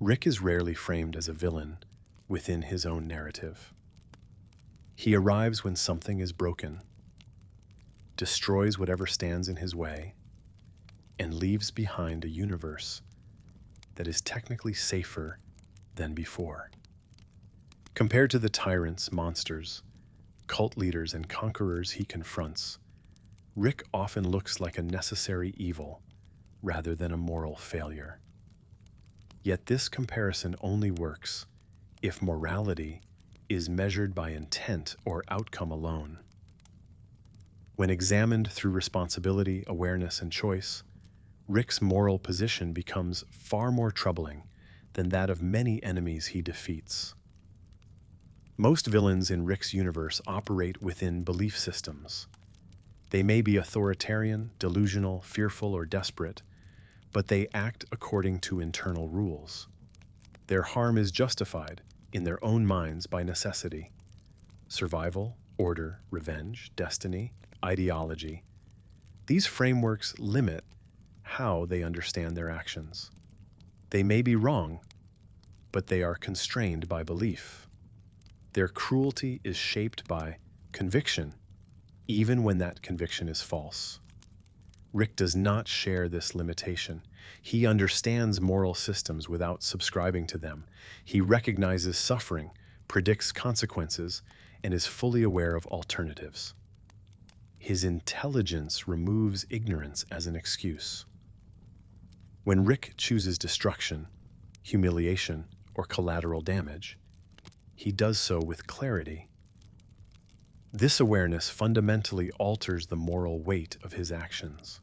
Rick is rarely framed as a villain within his own narrative. He arrives when something is broken, destroys whatever stands in his way, and leaves behind a universe that is technically safer than before. Compared to the tyrants, monsters, cult leaders, and conquerors he confronts, Rick often looks like a necessary evil rather than a moral failure. Yet this comparison only works if morality is measured by intent or outcome alone. When examined through responsibility, awareness, and choice, Rick's moral position becomes far more troubling than that of many enemies he defeats. Most villains in Rick's universe operate within belief systems. They may be authoritarian, delusional, fearful, or desperate, but they act according to internal rules. Their harm is justified in their own minds by necessity. Survival, order, revenge, destiny, ideology. These frameworks limit how they understand their actions. They may be wrong, but they are constrained by belief. Their cruelty is shaped by conviction, even when that conviction is false. Rick does not share this limitation. He understands moral systems without subscribing to them. He recognizes suffering, predicts consequences, and is fully aware of alternatives. His intelligence removes ignorance as an excuse. When Rick chooses destruction, humiliation, or collateral damage, he does so with clarity. This awareness fundamentally alters the moral weight of his actions.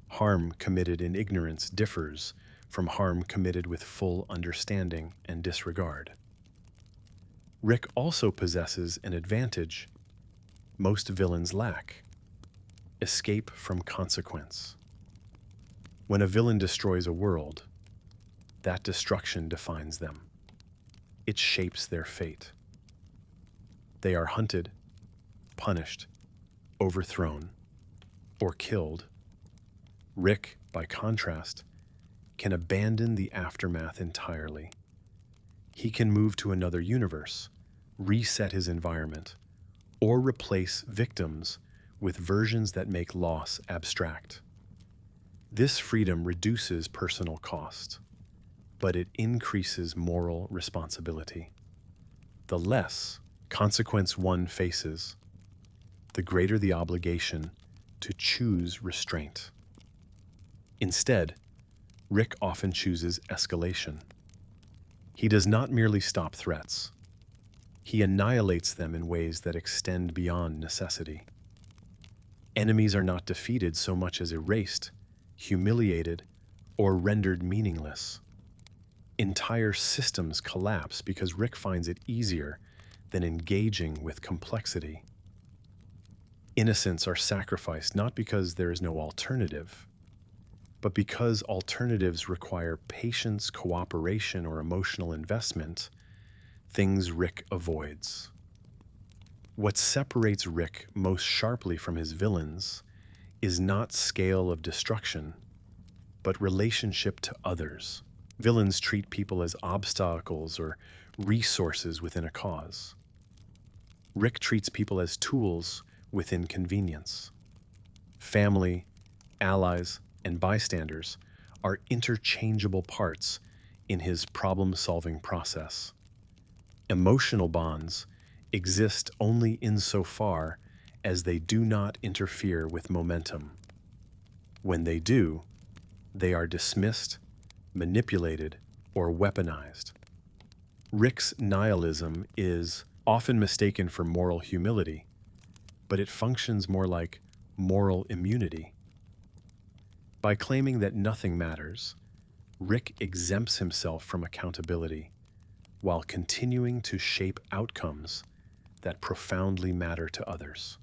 Harm committed in ignorance differs from harm committed with full understanding and disregard. Rick also possesses an advantage most villains lack: escape from consequence. When a villain destroys a world, that destruction defines them. It shapes their fate. They are hunted, punished, overthrown, or killed. Rick, by contrast, can abandon the aftermath entirely. He can move to another universe, reset his environment, or replace victims with versions that make loss abstract. This freedom reduces personal cost, but it increases moral responsibility. The less consequence one faces, the greater the obligation to choose restraint. Instead, Rick often chooses escalation. He does not merely stop threats. He annihilates them in ways that extend beyond necessity. Enemies are not defeated so much as erased, humiliated, or rendered meaningless. Entire systems collapse because Rick finds it easier than engaging with complexity. Innocents are sacrificed not because there is no alternative, but because alternatives require patience, cooperation, or emotional investment, things Rick avoids. What separates Rick most sharply from his villains is not scale of destruction, but relationship to others. Villains treat people as obstacles or resources within a cause. Rick treats people as tools within convenience. Family, allies, and bystanders are interchangeable parts in his problem-solving process. Emotional bonds exist only insofar as they do not interfere with momentum. When they do, they are dismissed, manipulated, or weaponized. Rick's nihilism is often mistaken for moral humility, but it functions more like moral immunity. By claiming that nothing matters, Rick exempts himself from accountability while continuing to shape outcomes that profoundly matter to others.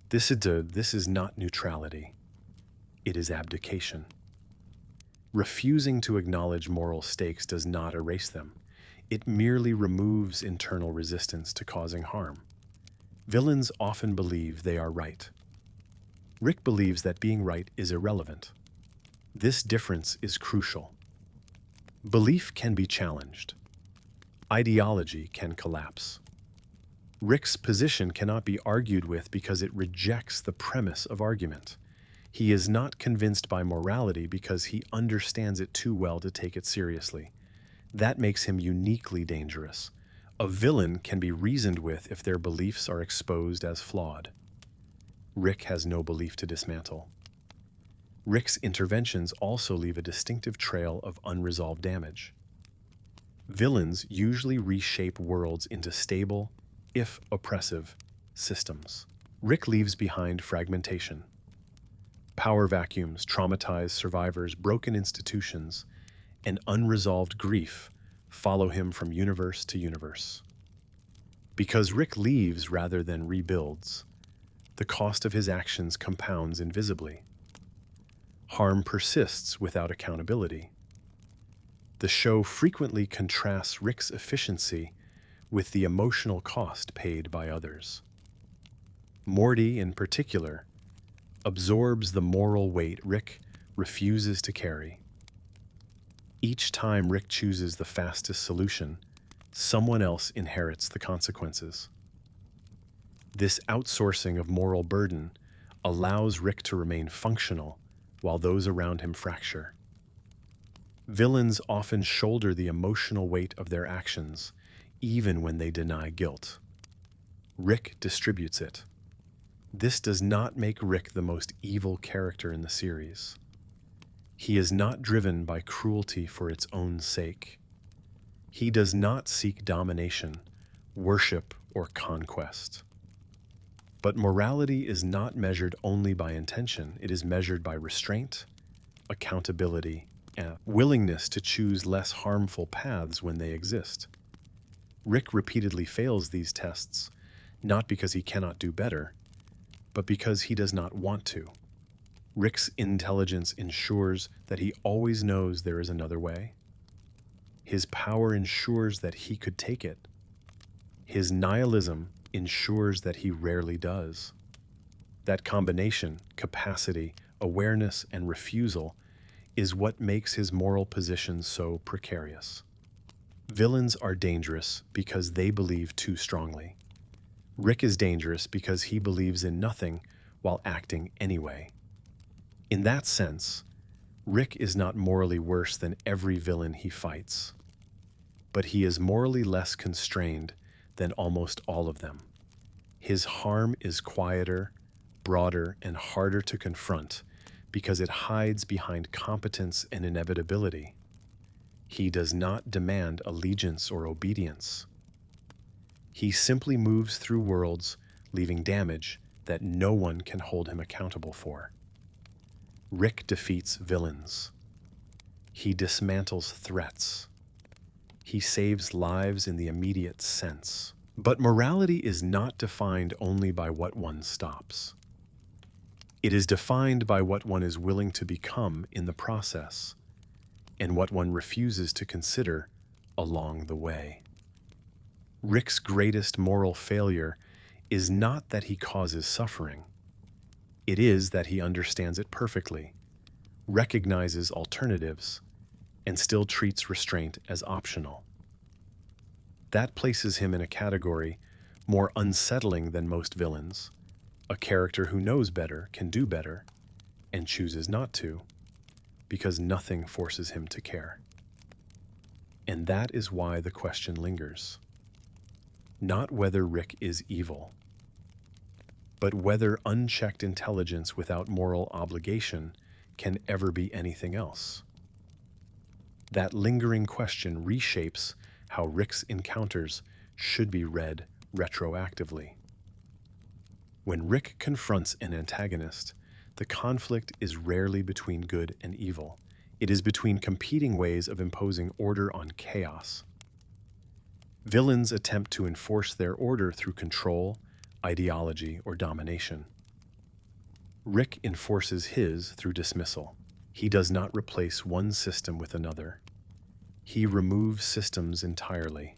This is not neutrality. It is abdication. Refusing to acknowledge moral stakes does not erase them. It merely removes internal resistance to causing harm. Villains often believe they are right. Rick believes that being right is irrelevant. This difference is crucial. Belief can be challenged. Ideology can collapse. Rick's position cannot be argued with because it rejects the premise of argument. He is not convinced by morality because he understands it too well to take it seriously. That makes him uniquely dangerous. A villain can be reasoned with if their beliefs are exposed as flawed. Rick has no belief to dismantle. Rick's interventions also leave a distinctive trail of unresolved damage. Villains usually reshape worlds into stable, if oppressive, systems. Rick leaves behind fragmentation. Power vacuums traumatize survivors, broken institutions, and unresolved grief follow him from universe to universe. Because Rick leaves rather than rebuilds, the cost of his actions compounds invisibly. Harm persists without accountability. The show frequently contrasts Rick's efficiency with the emotional cost paid by others. Morty, in particular, absorbs the moral weight Rick refuses to carry. Each time Rick chooses the fastest solution, someone else inherits the consequences. This outsourcing of moral burden allows Rick to remain functional while those around him fracture. Villains often shoulder the emotional weight of their actions, even when they deny guilt. Rick distributes it. This does not make Rick the most evil character in the series. He is not driven by cruelty for its own sake. He does not seek domination, worship, or conquest. But morality is not measured only by intention. It is measured by restraint, accountability, and willingness to choose less harmful paths when they exist. Rick repeatedly fails these tests, not because he cannot do better, but because he does not want to. Rick's intelligence ensures that he always knows there is another way. His power ensures that he could take it. His nihilism ensures that he rarely does. That combination, capacity, awareness, and refusal, is what makes his moral position so precarious. Villains are dangerous because they believe too strongly. Rick is dangerous because he believes in nothing while acting anyway. In that sense, Rick is not morally worse than every villain he fights, but he is morally less constrained than almost all of them. His harm is quieter, broader, and harder to confront because it hides behind competence and inevitability. He does not demand allegiance or obedience. He simply moves through worlds, leaving damage that no one can hold him accountable for. Rick defeats villains. He dismantles threats. He saves lives in the immediate sense. But morality is not defined only by what one stops. It is defined by what one is willing to become in the process, and what one refuses to consider along the way. Rick's greatest moral failure is not that he causes suffering. It is that he understands it perfectly, recognizes alternatives, and still treats restraint as optional. That places him in a category more unsettling than most villains, a character who knows better, can do better, and chooses not to, because nothing forces him to care. And that is why the question lingers. Not whether Rick is evil, but whether unchecked intelligence without moral obligation can ever be anything else. That lingering question reshapes how Rick's encounters should be read retroactively. When Rick confronts an antagonist, the conflict is rarely between good and evil. It is between competing ways of imposing order on chaos. Villains attempt to enforce their order through control, ideology, or domination. Rick enforces his through dismissal. He does not replace one system with another. He removes systems entirely.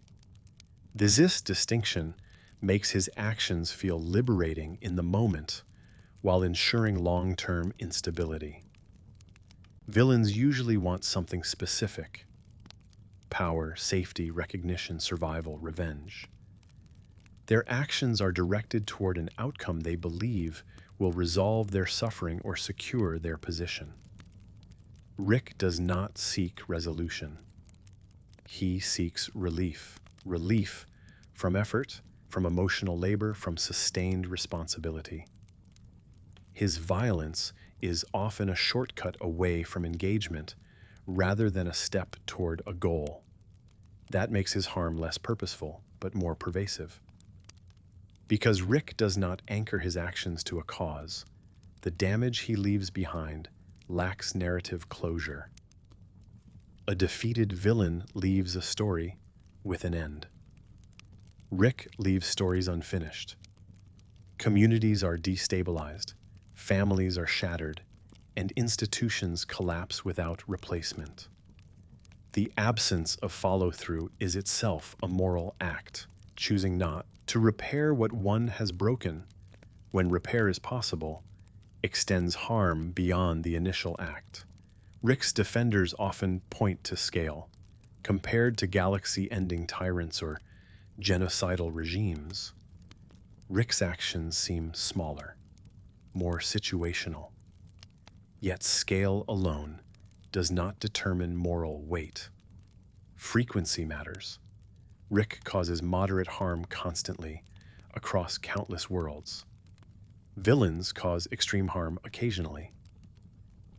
This distinction makes his actions feel liberating in the moment while ensuring long-term instability. Villains usually want something specific: power, safety, recognition, survival, revenge. Their actions are directed toward an outcome they believe will resolve their suffering or secure their position. Rick does not seek resolution. He seeks relief. Relief from effort, from emotional labor, from sustained responsibility. His violence is often a shortcut away from engagement rather than a step toward a goal. That makes his harm less purposeful, but more pervasive. Because Rick does not anchor his actions to a cause, the damage he leaves behind lacks narrative closure. A defeated villain leaves a story with an end. Rick leaves stories unfinished. Communities are destabilized, families are shattered, and institutions collapse without replacement. The absence of follow-through is itself a moral act, choosing not to repair what one has broken, when repair is possible, extends harm beyond the initial act. Rick's defenders often point to scale. Compared to galaxy-ending tyrants or genocidal regimes, Rick's actions seem smaller, more situational. Yet scale alone does not determine moral weight. Frequency matters. Rick causes moderate harm constantly across countless worlds. Villains cause extreme harm occasionally.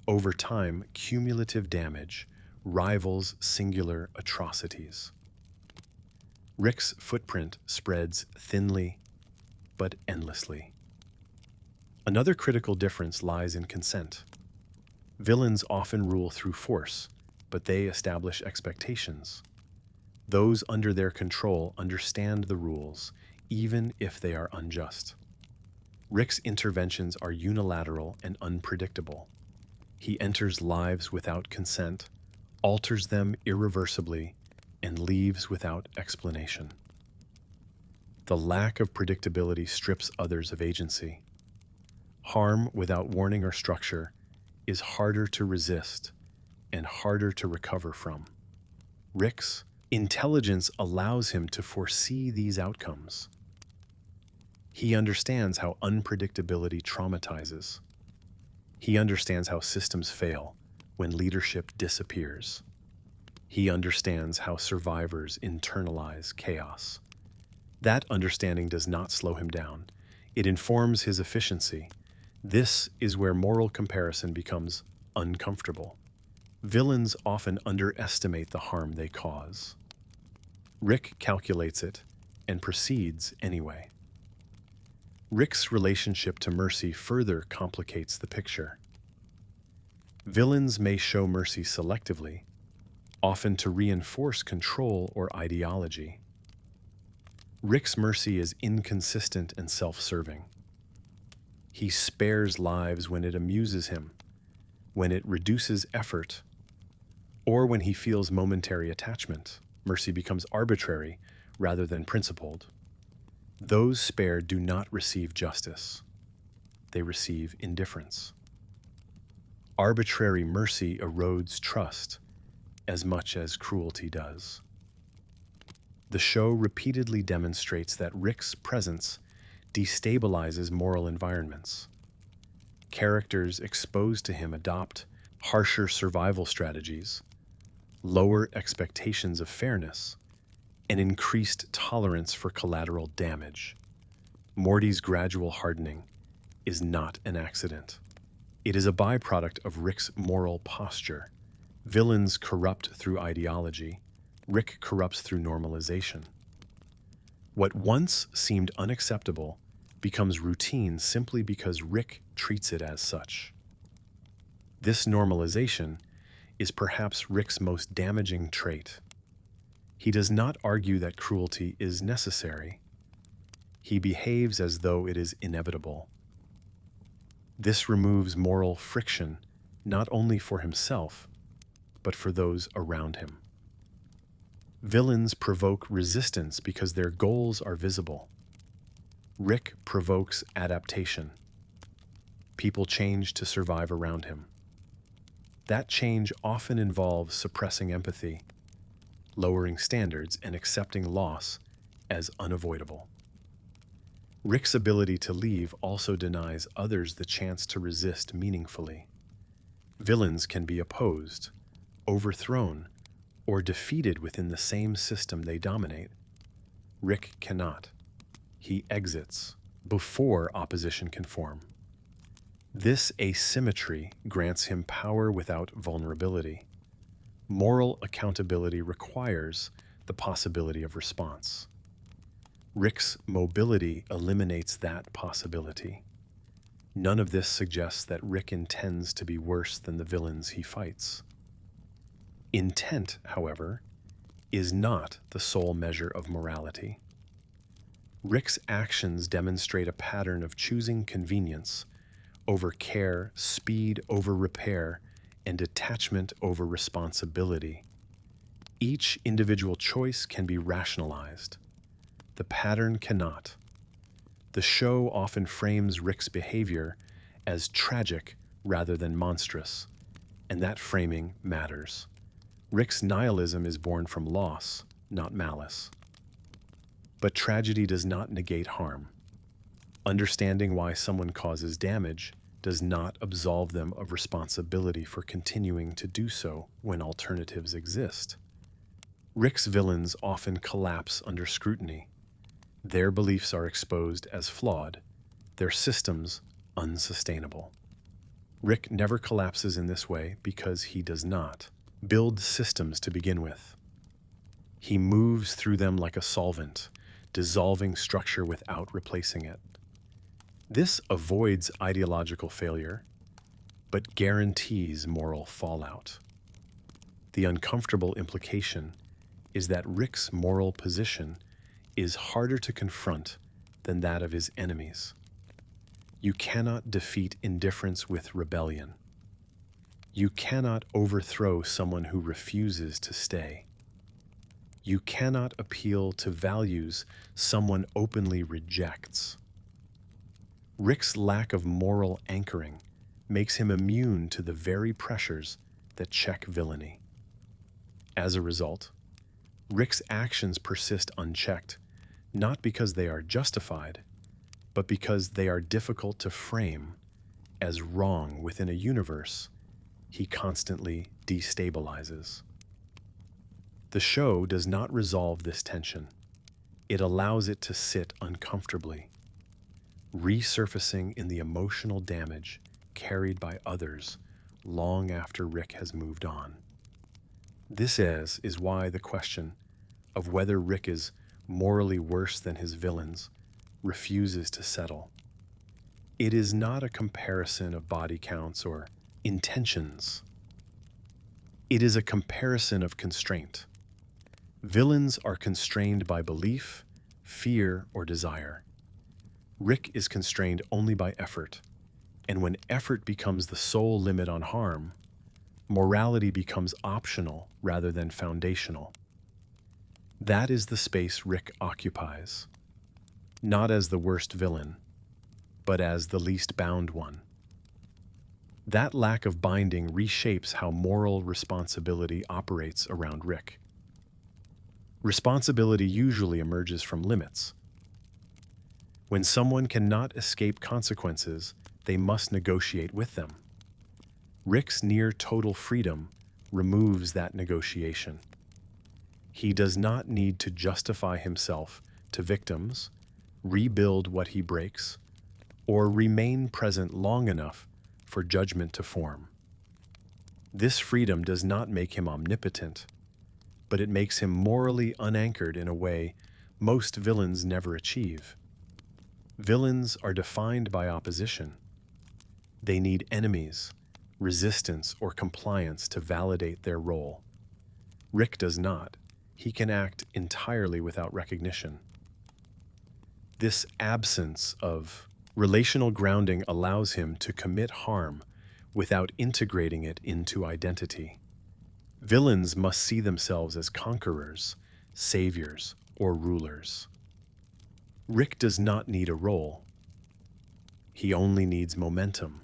Over time, cumulative damage rivals singular atrocities. Rick's footprint spreads thinly but endlessly. Another critical difference lies in consent. Villains often rule through force, but they establish expectations. Those under their control understand the rules, even if they are unjust. Rick's interventions are unilateral and unpredictable. He enters lives without consent, alters them irreversibly, and leaves without explanation. The lack of predictability strips others of agency. Harm without warning or structure is harder to resist and harder to recover from. Rick's intelligence allows him to foresee these outcomes. He understands how unpredictability traumatizes. He understands how systems fail when leadership disappears. He understands how survivors internalize chaos. That understanding does not slow him down. It informs his efficiency. This is where moral comparison becomes uncomfortable. Villains often underestimate the harm they cause. Rick calculates it and proceeds anyway. Rick's relationship to mercy further complicates the picture. Villains may show mercy selectively, often to reinforce control or ideology. Rick's mercy is inconsistent and self-serving. He spares lives when it amuses him, when it reduces effort, or when he feels momentary attachment. Mercy becomes arbitrary rather than principled. Those spared do not receive justice. They receive indifference. Arbitrary mercy erodes trust as much as cruelty does. The show repeatedly demonstrates that Rick's presence destabilizes moral environments. Characters exposed to him adopt harsher survival strategies, lower expectations of fairness, and increased tolerance for collateral damage. Morty's gradual hardening is not an accident. It is a byproduct of Rick's moral posture. Villains corrupt through ideology. Rick corrupts through normalization. What once seemed unacceptable becomes routine simply because Rick treats it as such. This normalization is perhaps Rick's most damaging trait. He does not argue that cruelty is necessary. He behaves as though it is inevitable. This removes moral friction, not only for himself, but for those around him. Villains provoke resistance because their goals are visible. Rick provokes adaptation. People change to survive around him. That change often involves suppressing empathy, lowering standards and accepting loss as unavoidable. Rick's ability to leave also denies others the chance to resist meaningfully. Villains can be opposed, overthrown, or defeated within the same system they dominate. Rick cannot. He exits before opposition can form. This asymmetry grants him power without vulnerability. Moral accountability requires the possibility of response. Rick's mobility eliminates that possibility. None of this suggests that Rick intends to be worse than the villains he fights. Intent, however, is not the sole measure of morality. Rick's actions demonstrate a pattern of choosing convenience over care, speed over repair, and detachment over responsibility. Each individual choice can be rationalized. The pattern cannot. The show often frames Rick's behavior as tragic rather than monstrous, and that framing matters. Rick's nihilism is born from loss, not malice. But tragedy does not negate harm. Understanding why someone causes damage does not absolve them of responsibility for continuing to do so when alternatives exist. Rick's villains often collapse under scrutiny. Their beliefs are exposed as flawed, their systems unsustainable. Rick never collapses in this way because he does not build systems to begin with. He moves through them like a solvent, dissolving structure without replacing it. This avoids ideological failure, but guarantees moral fallout. The uncomfortable implication is that Rick's moral position is harder to confront than that of his enemies. You cannot defeat indifference with rebellion. You cannot overthrow someone who refuses to stay. You cannot appeal to values someone openly rejects. Rick's lack of moral anchoring makes him immune to the very pressures that check villainy. As a result, Rick's actions persist unchecked, not because they are justified, but because they are difficult to frame as wrong within a universe he constantly destabilizes. The show does not resolve this tension. It allows it to sit uncomfortably, resurfacing in the emotional damage carried by others long after Rick has moved on. This is why the question of whether Rick is morally worse than his villains refuses to settle. It is not a comparison of body counts or intentions. It is a comparison of constraint. Villains are constrained by belief, fear, or desire. Rick is constrained only by effort, and when effort becomes the sole limit on harm, morality becomes optional rather than foundational. That is the space Rick occupies, not as the worst villain, but as the least bound one. That lack of binding reshapes how moral responsibility operates around Rick. Responsibility usually emerges from limits. When someone cannot escape consequences, they must negotiate with them. Rick's near-total freedom removes that negotiation. He does not need to justify himself to victims, rebuild what he breaks, or remain present long enough for judgment to form. This freedom does not make him omnipotent, but it makes him morally unanchored in a way most villains never achieve. Villains are defined by opposition. They need enemies, resistance, or compliance to validate their role. Rick does not. He can act entirely without recognition. This absence of relational grounding allows him to commit harm without integrating it into identity. Villains must see themselves as conquerors, saviors, or rulers. Rick does not need a role. He only needs momentum.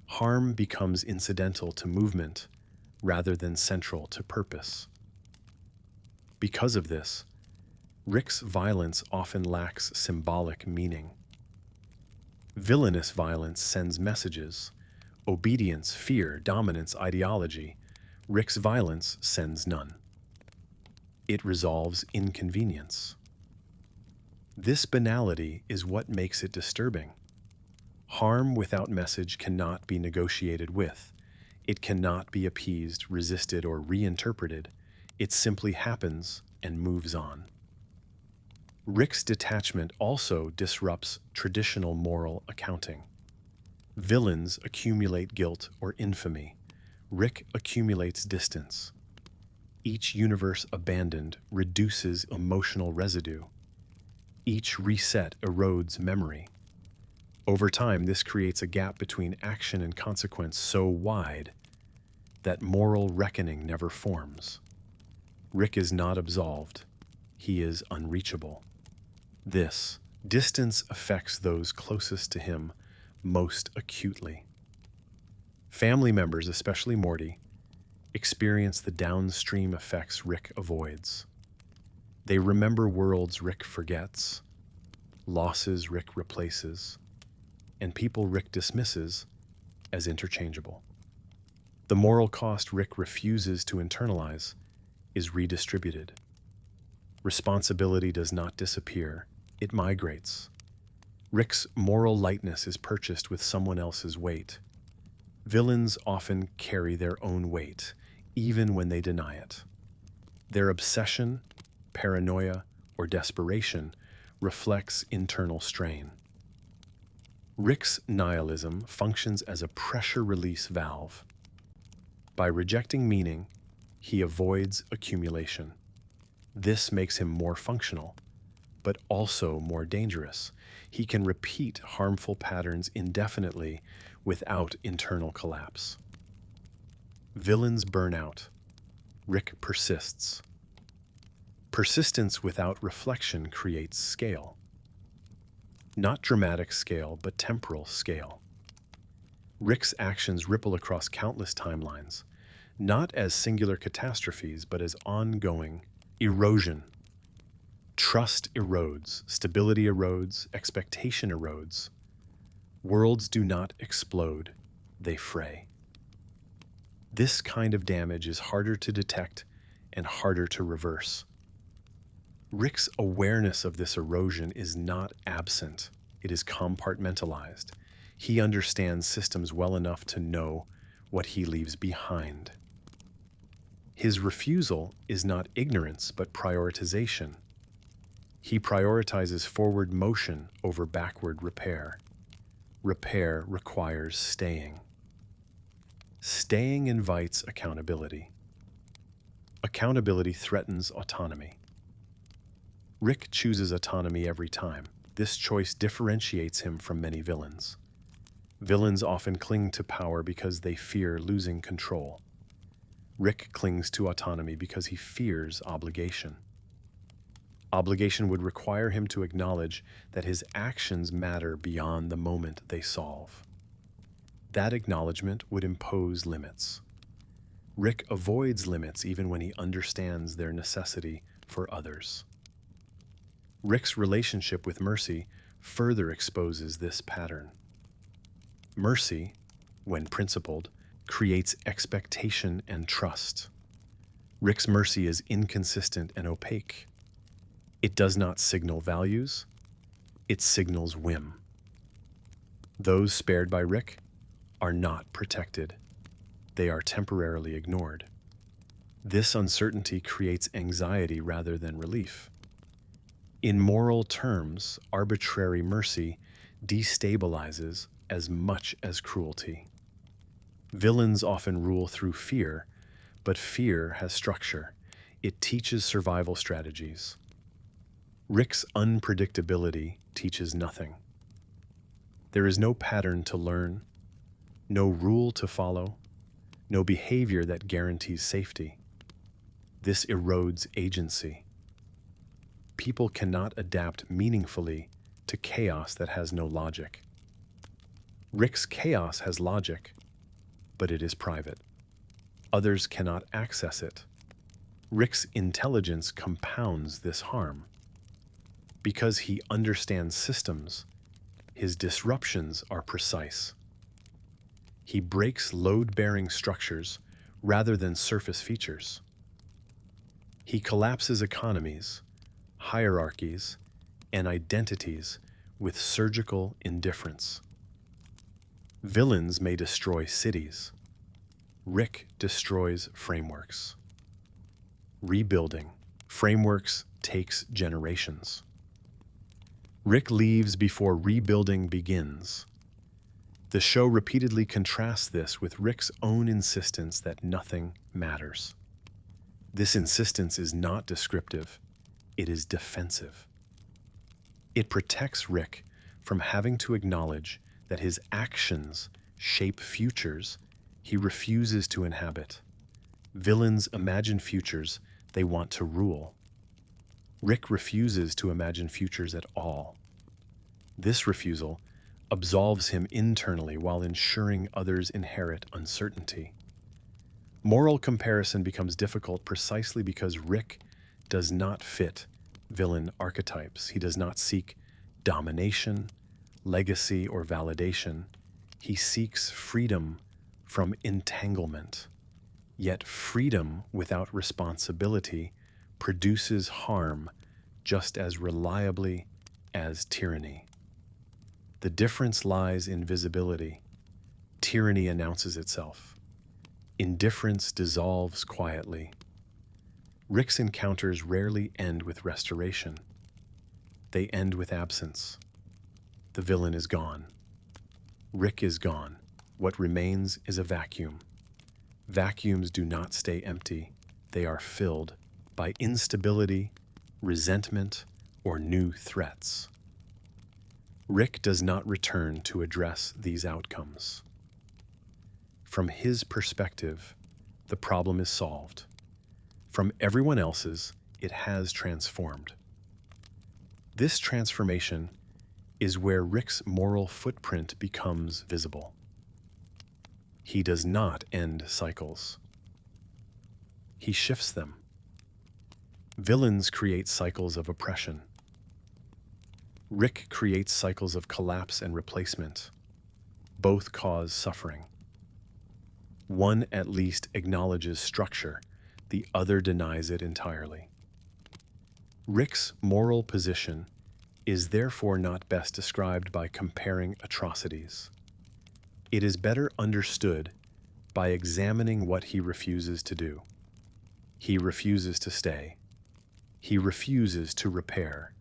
Harm becomes incidental to movement rather than central to purpose. Because of this, Rick's violence often lacks symbolic meaning. Villainous violence sends messages: obedience, fear, dominance, ideology. Rick's violence sends none. It resolves inconvenience. This banality is what makes it disturbing. Harm without message cannot be negotiated with. It cannot be appeased, resisted, or reinterpreted. It simply happens and moves on. Rick's detachment also disrupts traditional moral accounting. Villains accumulate guilt or infamy. Rick accumulates distance. Each universe abandoned reduces emotional residue. Each reset erodes memory. Over time, this creates a gap between action and consequence so wide that moral reckoning never forms. Rick is not absolved. He is unreachable. This distance affects those closest to him most acutely. Family members, especially Morty, experience the downstream effects Rick avoids. They remember worlds Rick forgets, losses Rick replaces, and people Rick dismisses as interchangeable. The moral cost Rick refuses to internalize is redistributed. Responsibility does not disappear, it migrates. Rick's moral lightness is purchased with someone else's weight. Villains often carry their own weight, even when they deny it. Their obsession, paranoia, or desperation reflects internal strain. Rick's nihilism functions as a pressure release valve. By rejecting meaning, he avoids accumulation. This makes him more functional, but also more dangerous. He can repeat harmful patterns indefinitely without internal collapse. Villains burn out. Rick persists. Persistence without reflection creates scale. Not dramatic scale, but temporal scale. Rick's actions ripple across countless timelines, not as singular catastrophes, but as ongoing erosion. Trust erodes, stability erodes, expectation erodes. Worlds do not explode, they fray. This kind of damage is harder to detect and harder to reverse. Rick's awareness of this erosion is not absent, it is compartmentalized. He understands systems well enough to know what he leaves behind. His refusal is not ignorance, but prioritization. He prioritizes forward motion over backward repair. Repair requires staying. Staying invites accountability. Accountability threatens autonomy. Rick chooses autonomy every time. This choice differentiates him from many villains. Villains often cling to power because they fear losing control. Rick clings to autonomy because he fears obligation. Obligation would require him to acknowledge that his actions matter beyond the moment they solve. That acknowledgement would impose limits. Rick avoids limits even when he understands their necessity for others. Rick's relationship with Mercy further exposes this pattern. Mercy, when principled, creates expectation and trust. Rick's mercy is inconsistent and opaque. It does not signal values, it signals whim. Those spared by Rick are not protected. They are temporarily ignored. This uncertainty creates anxiety rather than relief. In moral terms, arbitrary mercy destabilizes as much as cruelty. Villains often rule through fear, but fear has structure. It teaches survival strategies. Rick's unpredictability teaches nothing. There is no pattern to learn, no rule to follow, no behavior that guarantees safety. This erodes agency. People cannot adapt meaningfully to chaos that has no logic. Rick's chaos has logic, but it is private. Others cannot access it. Rick's intelligence compounds this harm. Because he understands systems, his disruptions are precise. He breaks load-bearing structures rather than surface features. He collapses economies, hierarchies, and identities with surgical indifference. Villains may destroy cities. Rick destroys frameworks. Rebuilding frameworks takes generations. Rick leaves before rebuilding begins. The show repeatedly contrasts this with Rick's own insistence that nothing matters. This insistence is not descriptive, it is defensive. It protects Rick from having to acknowledge that his actions shape futures he refuses to inhabit. Villains imagine futures they want to rule. Rick refuses to imagine futures at all. This refusal absolves him internally while ensuring others inherit uncertainty. Moral comparison becomes difficult precisely because Rick does not fit villain archetypes. He does not seek domination, legacy, or validation. He seeks freedom from entanglement. Yet freedom without responsibility produces harm just as reliably as tyranny. The difference lies in visibility. Tyranny announces itself. Indifference dissolves quietly. Rick's encounters rarely end with restoration. They end with absence. The villain is gone. Rick is gone. What remains is a vacuum. Vacuums do not stay empty. They are filled by instability, resentment, or new threats. Rick does not return to address these outcomes. From his perspective, the problem is solved. From everyone else's, it has transformed. This transformation is where Rick's moral footprint becomes visible. He does not end cycles. He shifts them. Villains create cycles of oppression. Rick creates cycles of collapse and replacement. Both cause suffering. One at least acknowledges structure, the other denies it entirely. Rick's moral position is therefore not best described by comparing atrocities. It is better understood by examining what he refuses to do. He refuses to stay. He refuses to repair.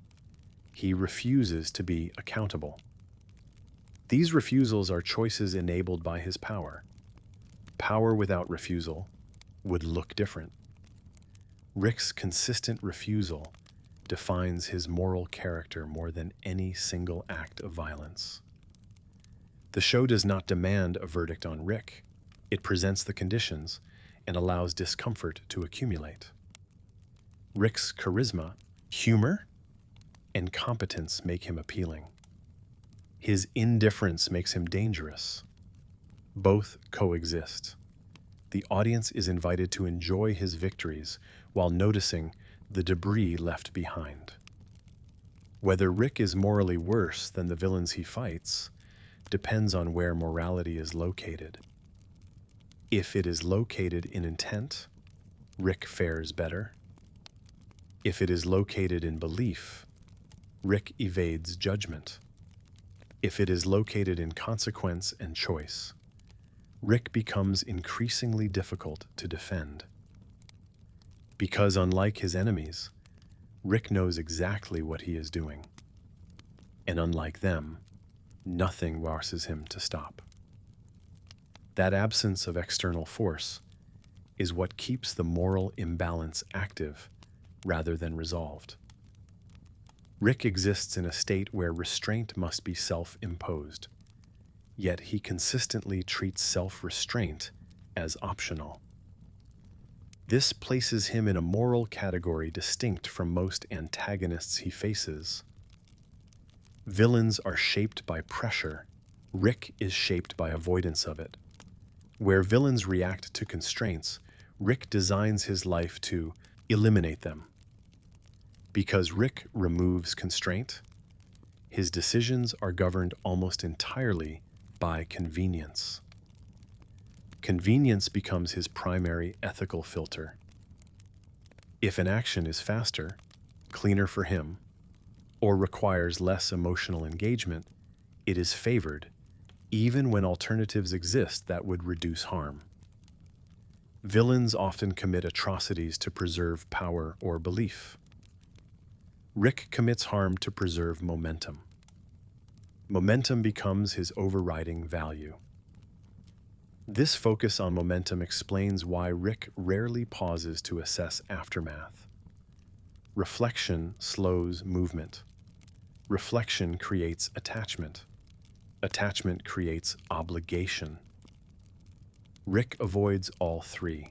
He refuses to be accountable. These refusals are choices enabled by his power. Power without refusal would look different. Rick's consistent refusal defines his moral character more than any single act of violence. The show does not demand a verdict on Rick. It presents the conditions and allows discomfort to accumulate. Rick's charisma, humor, and competence make him appealing. His indifference makes him dangerous. Both coexist. The audience is invited to enjoy his victories while noticing the debris left behind. Whether Rick is morally worse than the villains he fights depends on where morality is located. If it is located in intent, Rick fares better. If it is located in belief, Rick evades judgment. If it is located in consequence and choice, Rick becomes increasingly difficult to defend. Because unlike his enemies, Rick knows exactly what he is doing. And unlike them, nothing forces him to stop. That absence of external force is what keeps the moral imbalance active rather than resolved. Rick exists in a state where restraint must be self-imposed, yet he consistently treats self-restraint as optional. This places him in a moral category distinct from most antagonists he faces. Villains are shaped by pressure. Rick is shaped by avoidance of it. Where villains react to constraints, Rick designs his life to eliminate them. Because Rick removes constraint, his decisions are governed almost entirely by convenience. Convenience becomes his primary ethical filter. If an action is faster, cleaner for him, or requires less emotional engagement, it is favored, even when alternatives exist that would reduce harm. Villains often commit atrocities to preserve power or belief. Rick commits harm to preserve momentum. Momentum becomes his overriding value. This focus on momentum explains why Rick rarely pauses to assess aftermath. Reflection slows movement. Reflection creates attachment. Attachment creates obligation. Rick avoids all three.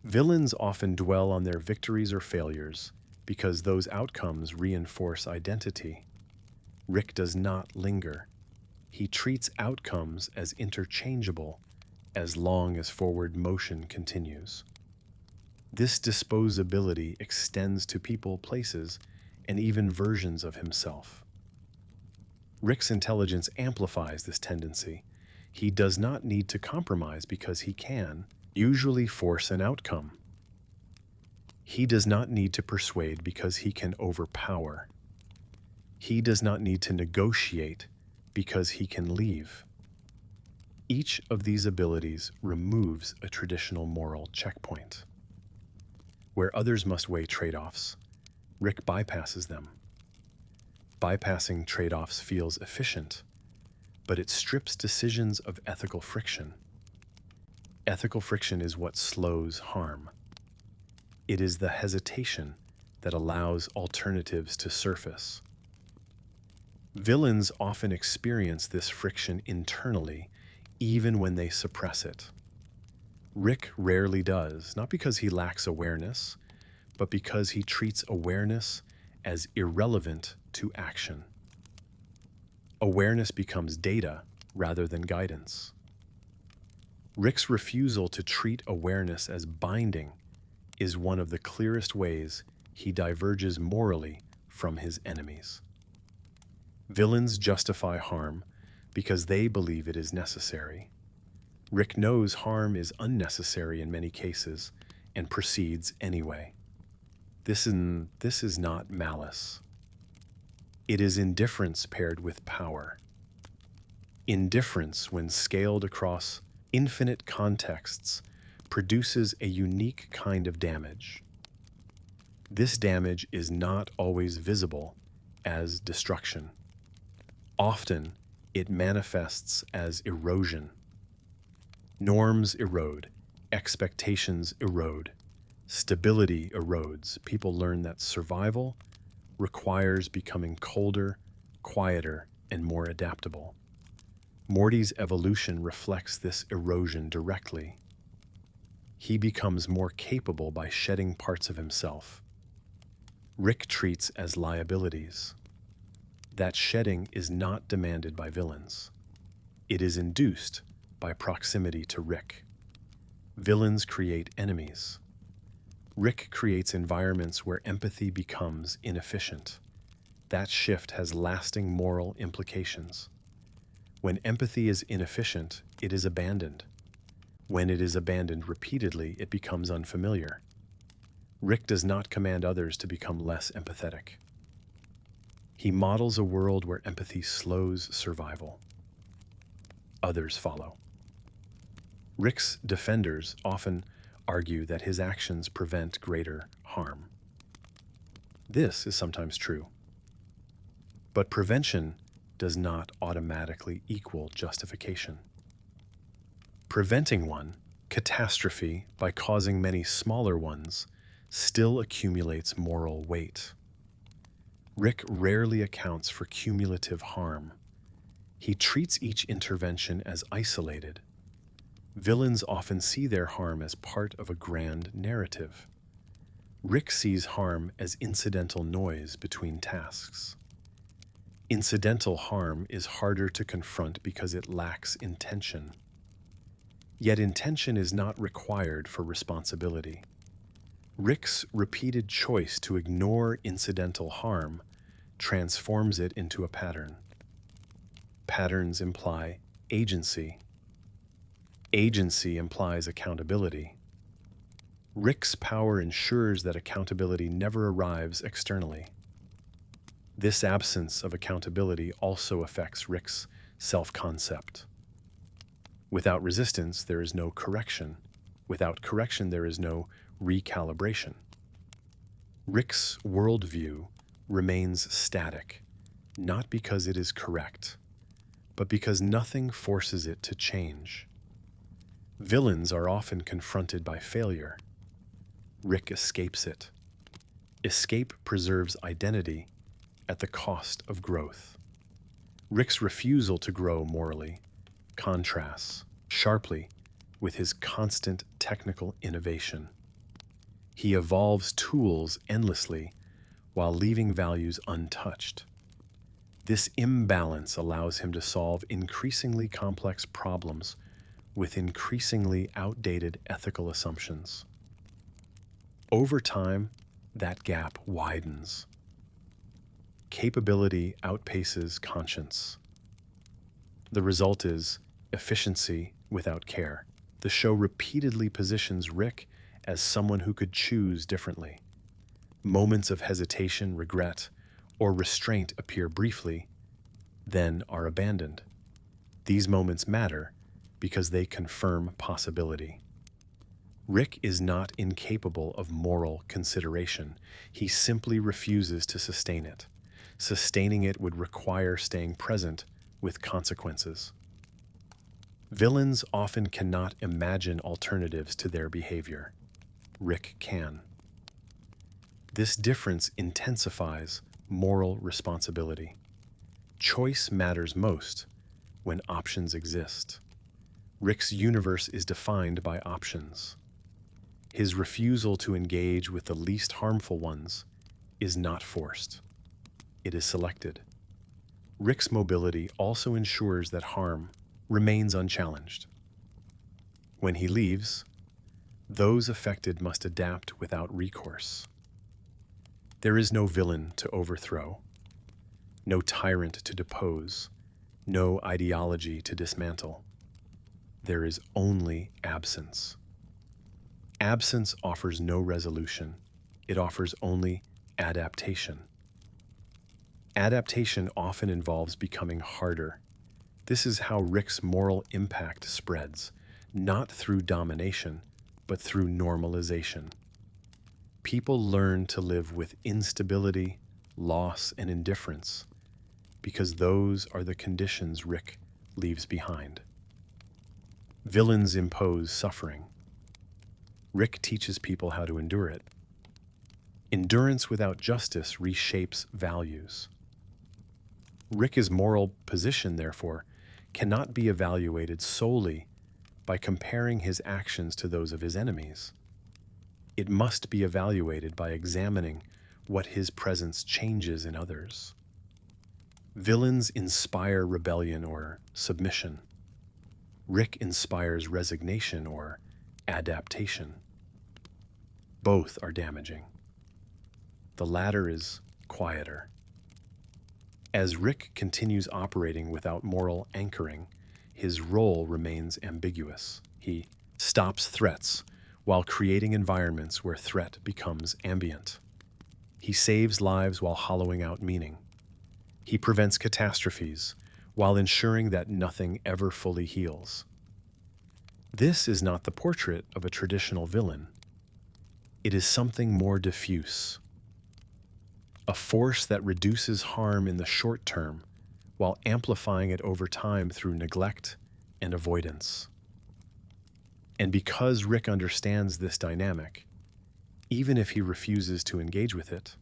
Villains often dwell on their victories or failures because those outcomes reinforce identity. Rick does not linger. He treats outcomes as interchangeable as long as forward motion continues. This disposability extends to people, places, and even versions of himself. Rick's intelligence amplifies this tendency. He does not need to compromise because he can, usually, force an outcome. He does not need to persuade because he can overpower. He does not need to negotiate because he can leave. Each of these abilities removes a traditional moral checkpoint. Where others must weigh trade-offs, Rick bypasses them. Bypassing trade-offs feels efficient, but it strips decisions of ethical friction. Ethical friction is what slows harm. It is the hesitation that allows alternatives to surface. Villains often experience this friction internally, even when they suppress it. Rick rarely does, not because he lacks awareness, but because he treats awareness as irrelevant to action. Awareness becomes data rather than guidance. Rick's refusal to treat awareness as binding is one of the clearest ways he diverges morally from his enemies. Villains justify harm because they believe it is necessary. Rick knows harm is unnecessary in many cases and proceeds anyway. This is not malice. It is indifference paired with power. Indifference, when scaled across infinite contexts, produces a unique kind of damage. This damage is not always visible as destruction. Often, it manifests as erosion. Norms erode, expectations erode, stability erodes. People learn that survival requires becoming colder, quieter, and more adaptable. Morty's evolution reflects this erosion directly. He becomes more capable by shedding parts of himself. Rick treats as liabilities. That shedding is not demanded by villains. It is induced by proximity to Rick. Villains create enemies. Rick creates environments where empathy becomes inefficient. That shift has lasting moral implications. When empathy is inefficient, it is abandoned. When it is abandoned repeatedly, it becomes unfamiliar. Rick does not command others to become less empathetic. He models a world where empathy slows survival. Others follow. Rick's defenders often argue that his actions prevent greater harm. This is sometimes true. But prevention does not automatically equal justification. Preventing one catastrophe by causing many smaller ones still accumulates moral weight. Rick rarely accounts for cumulative harm. He treats each intervention as isolated. Villains often see their harm as part of a grand narrative. Rick sees harm as incidental noise between tasks. Incidental harm is harder to confront because it lacks intention. Yet intention is not required for responsibility. Rick's repeated choice to ignore incidental harm transforms it into a pattern. Patterns imply agency. Agency implies accountability. Rick's power ensures that accountability never arrives externally. This absence of accountability also affects Rick's self-concept. Without resistance, there is no correction. Without correction, there is no recalibration. Rick's worldview remains static, not because it is correct, but because nothing forces it to change. Villains are often confronted by failure. Rick escapes it. Escape preserves identity at the cost of growth. Rick's refusal to grow morally contrasts sharply with his constant technical innovation. He evolves tools endlessly while leaving values untouched. This imbalance allows him to solve increasingly complex problems with increasingly outdated ethical assumptions. Over time, that gap widens. Capability outpaces conscience. The result is efficiency without care. The show repeatedly positions Rick as someone who could choose differently. Moments of hesitation, regret, or restraint appear briefly, then are abandoned. These moments matter because they confirm possibility. Rick is not incapable of moral consideration. He simply refuses to sustain it. Sustaining it would require staying present with consequences. Villains often cannot imagine alternatives to their behavior. Rick can. This difference intensifies moral responsibility. Choice matters most when options exist. Rick's universe is defined by options. His refusal to engage with the least harmful ones is not forced. It is selected. Rick's mobility also ensures that harm remains unchallenged. When he leaves, those affected must adapt without recourse. There is no villain to overthrow, no tyrant to depose, no ideology to dismantle. There is only absence. Absence offers no resolution. It offers only adaptation. Adaptation often involves becoming harder. This is how Rick's moral impact spreads, not through domination, but through normalization. People learn to live with instability, loss, and indifference because those are the conditions Rick leaves behind. Villains impose suffering. Rick teaches people how to endure it. Endurance without justice reshapes values. Rick's moral position, therefore, cannot be evaluated solely by comparing his actions to those of his enemies. It must be evaluated by examining what his presence changes in others. Villains inspire rebellion or submission. Rick inspires resignation or adaptation. Both are damaging. The latter is quieter. As Rick continues operating without moral anchoring, his role remains ambiguous. He stops threats while creating environments where threat becomes ambient. He saves lives while hollowing out meaning. He prevents catastrophes while ensuring that nothing ever fully heals. This is not the portrait of a traditional villain. It is something more diffuse. A force that reduces harm in the short term while amplifying it over time through neglect and avoidance. And because Rick understands this dynamic, even if he refuses to engage with it,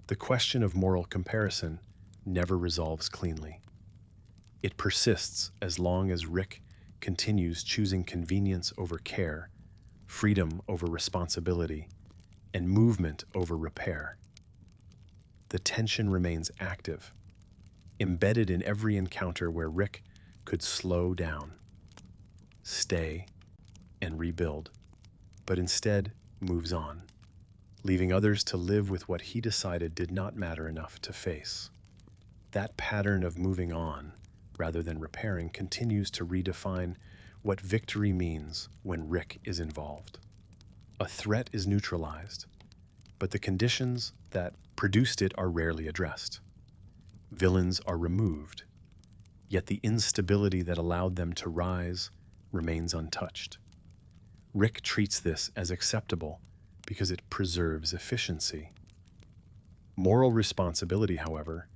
the question of moral comparison never resolves cleanly. It persists as long as Rick continues choosing convenience over care, freedom over responsibility, and movement over repair. The tension remains active, embedded in every encounter where Rick could slow down, stay, and rebuild, but instead moves on. leaving others to live with what he decided did not matter enough to face. That pattern of moving on, rather than repairing, continues to redefine what victory means when Rick is involved. A threat is neutralized, but the conditions that produced it are rarely addressed. Villains are removed, yet the instability that allowed them to rise remains untouched. Rick treats this as acceptable because it preserves efficiency. Moral responsibility, however,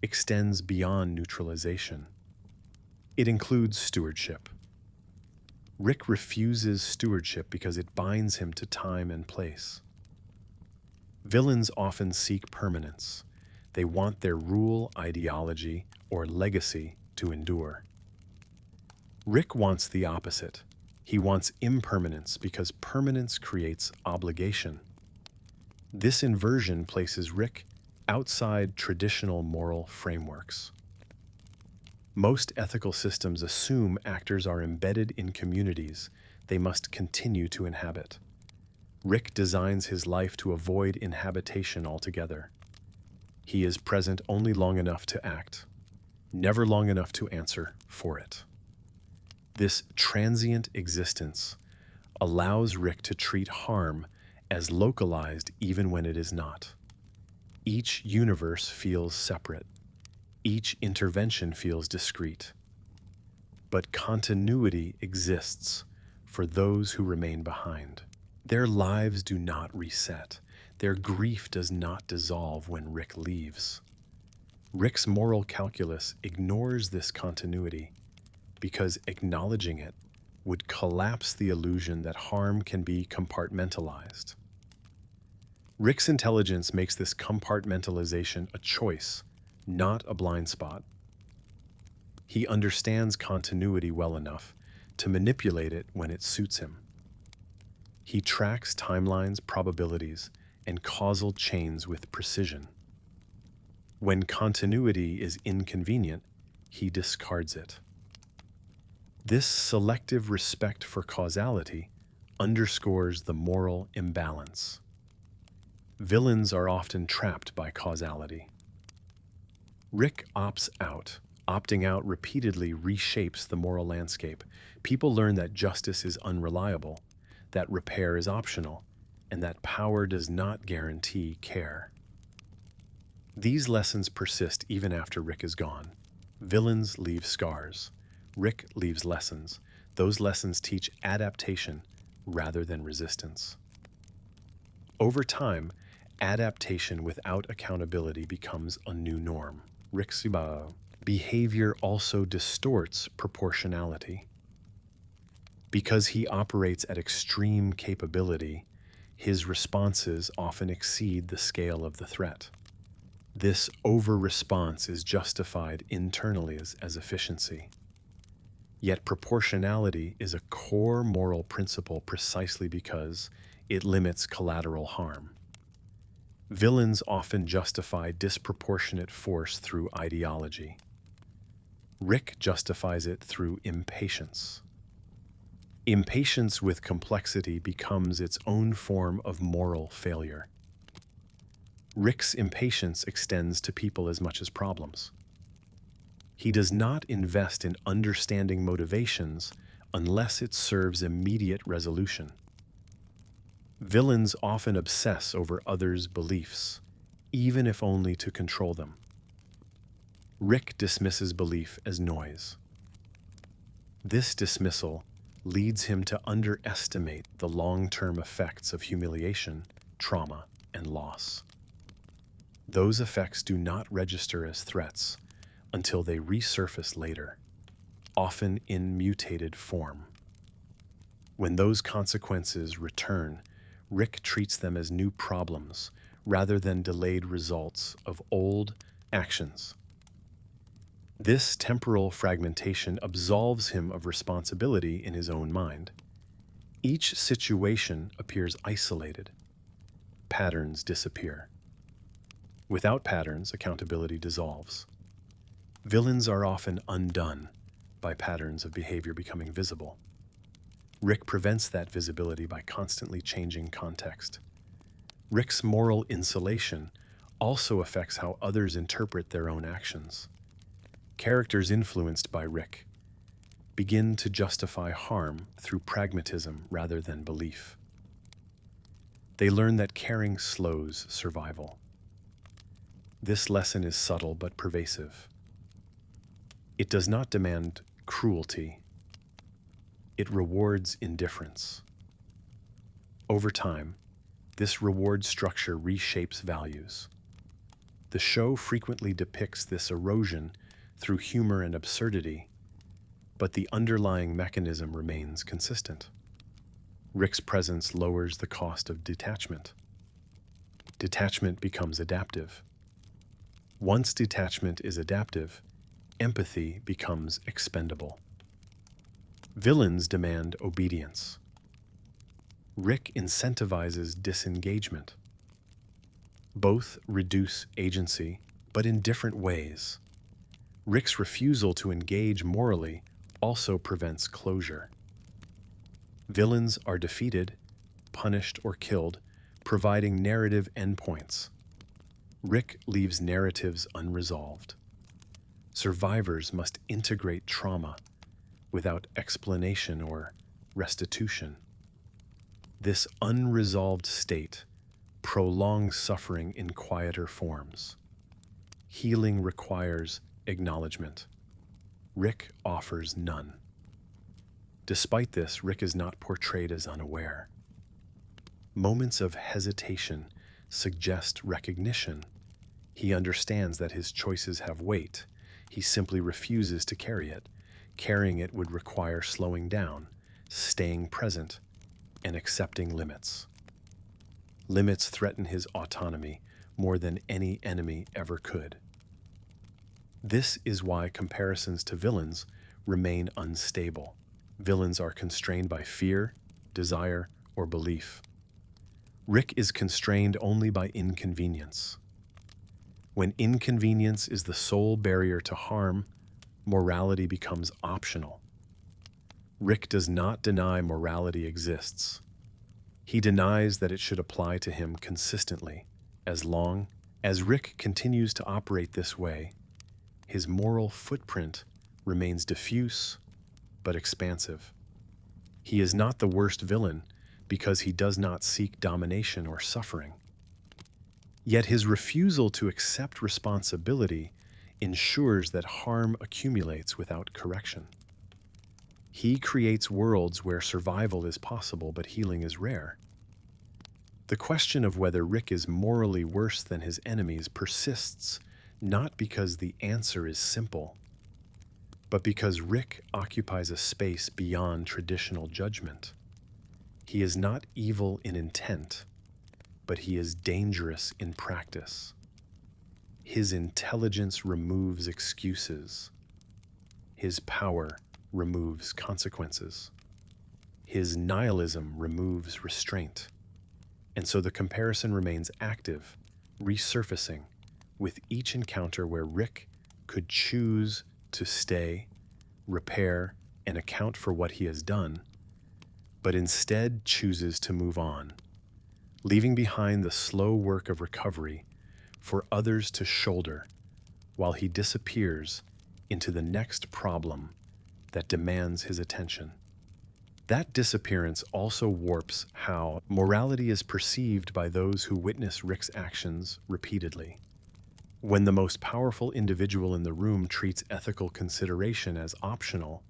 extends beyond neutralization. It includes stewardship. Rick refuses stewardship because it binds him to time and place. Villains often seek permanence. They want their rule, ideology, or legacy to endure. Rick wants the opposite. He wants impermanence because permanence creates obligation. This inversion places Rick outside traditional moral frameworks. Most ethical systems assume actors are embedded in communities they must continue to inhabit. Rick designs his life to avoid inhabitation altogether. He is present only long enough to act, never long enough to answer for it. This transient existence allows Rick to treat harm as localized even when it is not. Each universe feels separate. Each intervention feels discrete. But continuity exists for those who remain behind. Their lives do not reset. Their grief does not dissolve when Rick leaves. Rick's moral calculus ignores this continuity because acknowledging it would collapse the illusion that harm can be compartmentalized. Rick's intelligence makes this compartmentalization a choice, not a blind spot. He understands continuity well enough to manipulate it when it suits him. He tracks timelines, probabilities, and causal chains with precision. When continuity is inconvenient, he discards it. This selective respect for causality underscores the moral imbalance. Villains are often trapped by causality. Rick opts out. Opting out repeatedly reshapes the moral landscape. People learn that justice is unreliable, that repair is optional, and that power does not guarantee care. These lessons persist even after Rick is gone. Villains leave scars. Rick leaves lessons. Those lessons teach adaptation rather than resistance. Over time, adaptation without accountability becomes a new norm. Rick's behavior also distorts proportionality. Because he operates at extreme capability, his responses often exceed the scale of the threat. This over-response is justified internally as efficiency. Yet proportionality is a core moral principle precisely because it limits collateral harm. Villains often justify disproportionate force through ideology. Rick justifies it through impatience. Impatience with complexity becomes its own form of moral failure. Rick's impatience extends to people as much as problems. He does not invest in understanding motivations unless it serves immediate resolution. Villains often obsess over others' beliefs, even if only to control them. Rick dismisses belief as noise. This dismissal leads him to underestimate the long-term effects of humiliation, trauma, and loss. Those effects do not register as threats until they resurface later, often in mutated form. When those consequences return, Rick treats them as new problems rather than delayed results of old actions. This temporal fragmentation absolves him of responsibility in his own mind. Each situation appears isolated. Patterns disappear. Without patterns, accountability dissolves. Villains are often undone by patterns of behavior becoming visible. Rick prevents that visibility by constantly changing context. Rick's moral insulation also affects how others interpret their own actions. Characters influenced by Rick begin to justify harm through pragmatism rather than belief. They learn that caring slows survival. This lesson is subtle but pervasive. It does not demand cruelty. It rewards indifference. Over time, this reward structure reshapes values. The show frequently depicts this erosion through humor and absurdity, but the underlying mechanism remains consistent. Rick's presence lowers the cost of detachment. Detachment becomes adaptive. Once detachment is adaptive, empathy becomes expendable. Villains demand obedience. Rick incentivizes disengagement. Both reduce agency, but in different ways. Rick's refusal to engage morally also prevents closure. Villains are defeated, punished, or killed, providing narrative endpoints. Rick leaves narratives unresolved. Survivors must integrate trauma without explanation or restitution. This unresolved state prolongs suffering in quieter forms. Healing requires acknowledgement. Rick offers none. Despite this, Rick is not portrayed as unaware. Moments of hesitation suggest recognition. He understands that his choices have weight. He simply refuses to carry it. Carrying it would require slowing down, staying present, and accepting limits. Limits threaten his autonomy more than any enemy ever could. This is why comparisons to villains remain unstable. Villains are constrained by fear, desire, or belief. Rick is constrained only by inconvenience. When inconvenience is the sole barrier to harm, morality becomes optional. Rick does not deny morality exists. He denies that it should apply to him consistently. As long as Rick continues to operate this way, his moral footprint remains diffuse but expansive. He is not the worst villain because he does not seek domination or suffering. Yet his refusal to accept responsibility ensures that harm accumulates without correction. He creates worlds where survival is possible but healing is rare. The question of whether Rick is morally worse than his enemies persists not because the answer is simple, but because Rick occupies a space beyond traditional judgment. He is not evil in intent, but he is dangerous in practice. His intelligence removes excuses. His power removes consequences. His nihilism removes restraint. And so the comparison remains active, resurfacing with each encounter where Rick could choose to stay, repair, and account for what he has done, but instead chooses to move on, leaving behind the slow work of recovery for others to shoulder while he disappears into the next problem that demands his attention. That disappearance also warps how morality is perceived by those who witness Rick's actions repeatedly. When the most powerful individual in the room treats ethical consideration as optional,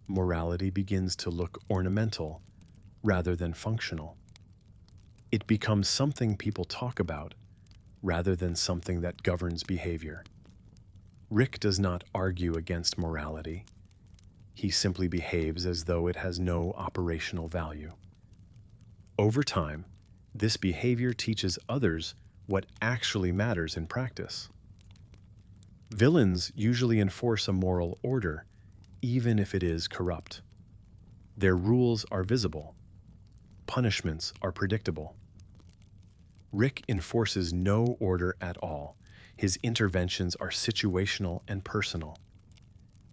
morality begins to look ornamental rather than functional. It becomes something people talk about rather than something that governs behavior. Rick does not argue against morality. He simply behaves as though it has no operational value. Over time, this behavior teaches others what actually matters in practice. Villains usually enforce a moral order, even if it is corrupt. Their rules are visible. Punishments are predictable. Rick enforces no order at all. His interventions are situational and personal.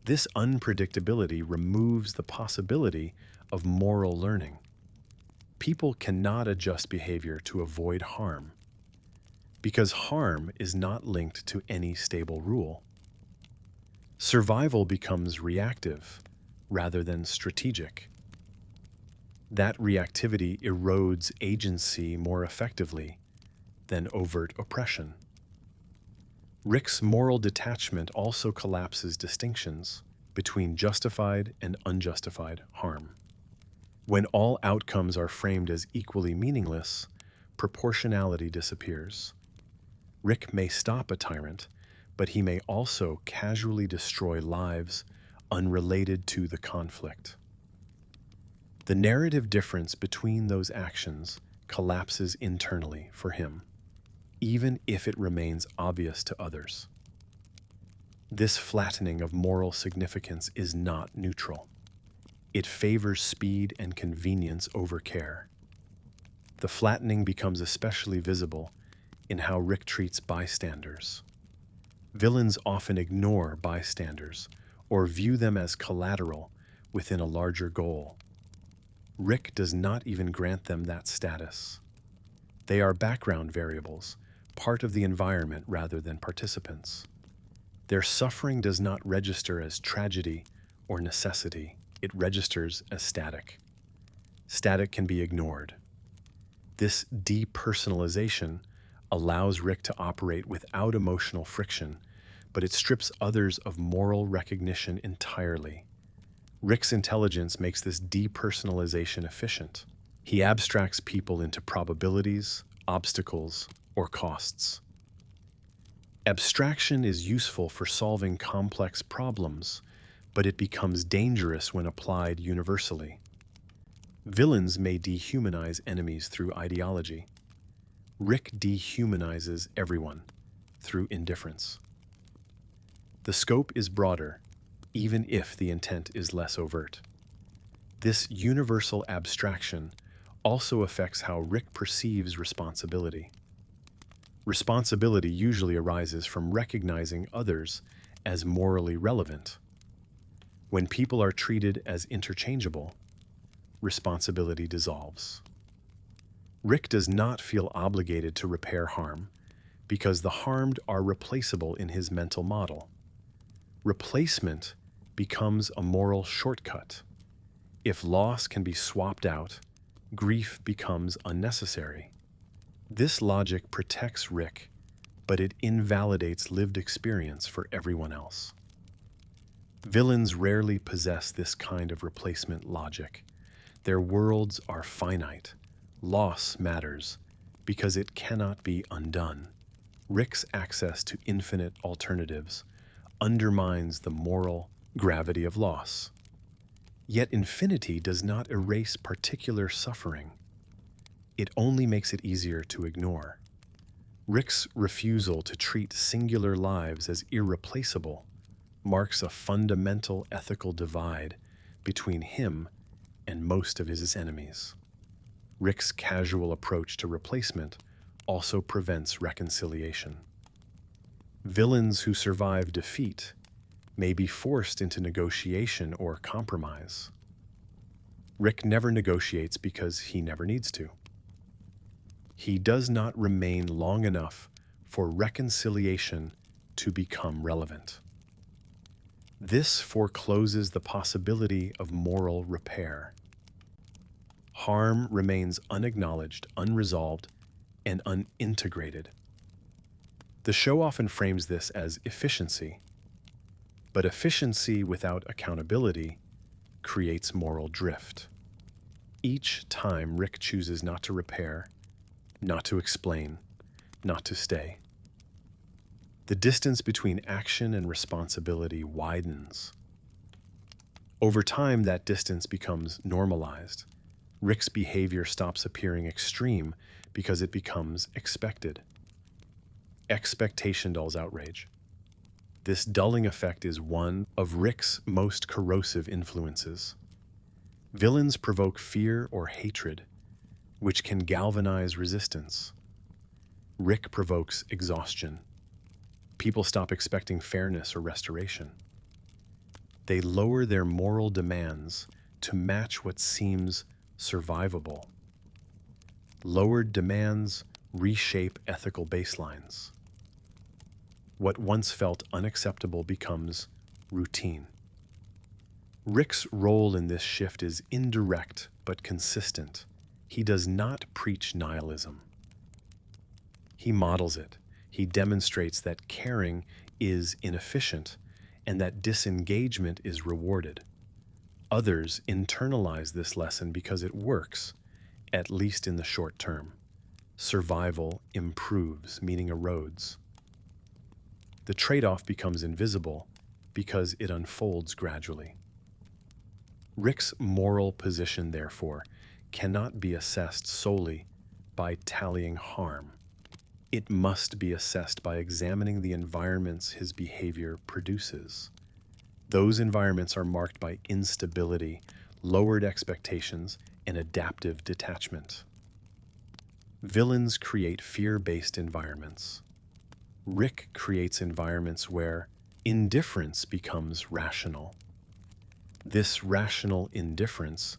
This unpredictability removes the possibility of moral learning. People cannot adjust behavior to avoid harm, because harm is not linked to any stable rule. Survival becomes reactive rather than strategic. That reactivity erodes agency more effectively than overt oppression. Rick's moral detachment also collapses distinctions between justified and unjustified harm. When all outcomes are framed as equally meaningless, proportionality disappears. Rick may stop a tyrant, but he may also casually destroy lives unrelated to the conflict. The narrative difference between those actions collapses internally for him, even if it remains obvious to others. This flattening of moral significance is not neutral. It favors speed and convenience over care. The flattening becomes especially visible in how Rick treats bystanders. Villains often ignore bystanders or view them as collateral within a larger goal. Rick does not even grant them that status. They are background variables, part of the environment rather than participants. Their suffering does not register as tragedy or necessity. It registers as static. Static can be ignored. This depersonalization allows Rick to operate without emotional friction, but it strips others of moral recognition entirely. Rick's intelligence makes this depersonalization efficient. He abstracts people into probabilities, obstacles, or costs. Abstraction is useful for solving complex problems, but it becomes dangerous when applied universally. Villains may dehumanize enemies through ideology. Rick dehumanizes everyone through indifference. The scope is broader, even if the intent is less overt. This universal abstraction also affects how Rick perceives responsibility. Responsibility usually arises from recognizing others as morally relevant. When people are treated as interchangeable, responsibility dissolves. Rick does not feel obligated to repair harm because the harmed are replaceable in his mental model. Replacement becomes a moral shortcut. If loss can be swapped out, grief becomes unnecessary. This logic protects Rick, but it invalidates lived experience for everyone else. Villains rarely possess this kind of replacement logic. Their worlds are finite. Loss matters because it cannot be undone. Rick's access to infinite alternatives undermines the moral gravity of loss. Yet infinity does not erase particular suffering. It only makes it easier to ignore. Rick's refusal to treat singular lives as irreplaceable marks a fundamental ethical divide between him and most of his enemies. Rick's casual approach to replacement also prevents reconciliation. Villains who survive defeat may be forced into negotiation or compromise. Rick never negotiates because he never needs to. He does not remain long enough for reconciliation to become relevant. This forecloses the possibility of moral repair. Harm remains unacknowledged, unresolved, and unintegrated. The show often frames this as efficiency, but efficiency without accountability creates moral drift. Each time Rick chooses not to repair, not to explain, not to stay, the distance between action and responsibility widens. Over time, that distance becomes normalized. Rick's behavior stops appearing extreme because it becomes expected. Expectation dulls outrage. This dulling effect is one of Rick's most corrosive influences. Villains provoke fear or hatred, which can galvanize resistance. Rick provokes exhaustion. People stop expecting fairness or restoration. They lower their moral demands to match what seems survivable. Lowered demands reshape ethical baselines. What once felt unacceptable becomes routine. Rick's role in this shift is indirect but consistent. He does not preach nihilism. He models it. He demonstrates that caring is inefficient and that disengagement is rewarded. Others internalize this lesson because it works, at least in the short term. Survival improves, meaning erodes. The trade-off becomes invisible because it unfolds gradually. Rick's moral position, therefore, cannot be assessed solely by tallying harm. It must be assessed by examining the environments his behavior produces. Those environments are marked by instability, lowered expectations, and adaptive detachment. Villains create fear-based environments. Rick creates environments where indifference becomes rational. This rational indifference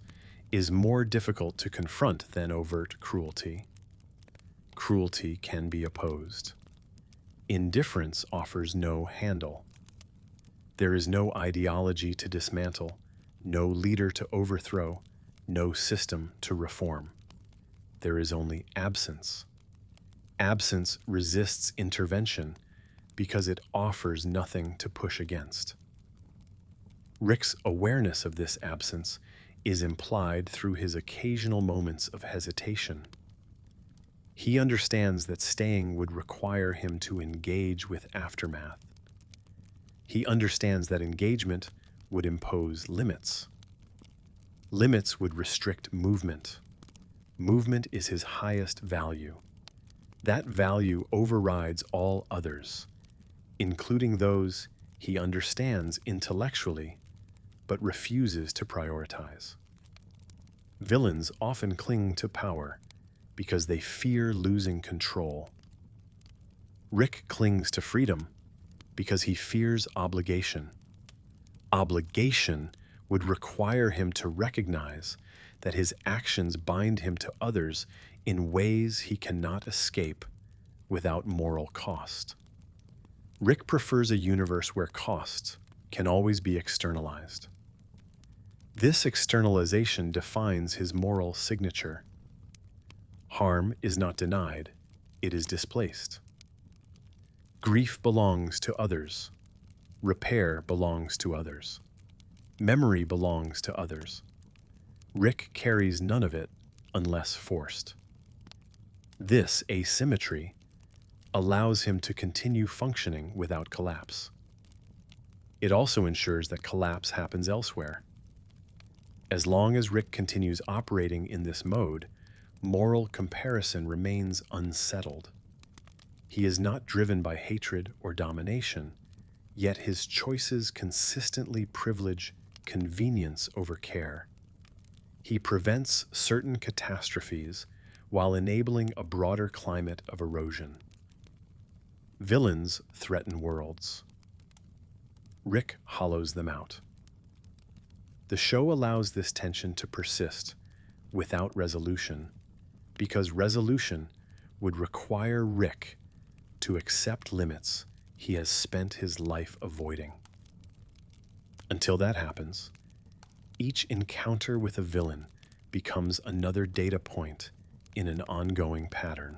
is more difficult to confront than overt cruelty. Cruelty can be opposed. Indifference offers no handle. There is no ideology to dismantle, no leader to overthrow, no system to reform. There is only absence. Absence resists intervention because it offers nothing to push against. Rick's awareness of this absence is implied through his occasional moments of hesitation. He understands that staying would require him to engage with aftermath. He understands that engagement would impose limits. Limits would restrict movement. Movement is his highest value. That value overrides all others, including those he understands intellectually but refuses to prioritize. Villains often cling to power because they fear losing control. Rick clings to freedom because he fears obligation. Obligation would require him to recognize that his actions bind him to others in ways he cannot escape without moral cost. Rick prefers a universe where costs can always be externalized. This externalization defines his moral signature. Harm is not denied, it is displaced. Grief belongs to others. Repair belongs to others. Memory belongs to others. Rick carries none of it unless forced. This asymmetry allows him to continue functioning without collapse. It also ensures that collapse happens elsewhere. As long as Rick continues operating in this mode, moral comparison remains unsettled. He is not driven by hatred or domination, yet his choices consistently privilege convenience over care. He prevents certain catastrophes while enabling a broader climate of erosion. Villains threaten worlds. Rick hollows them out. The show allows this tension to persist without resolution, because resolution would require Rick to accept limits he has spent his life avoiding. Until that happens, each encounter with a villain becomes another data point in an ongoing pattern.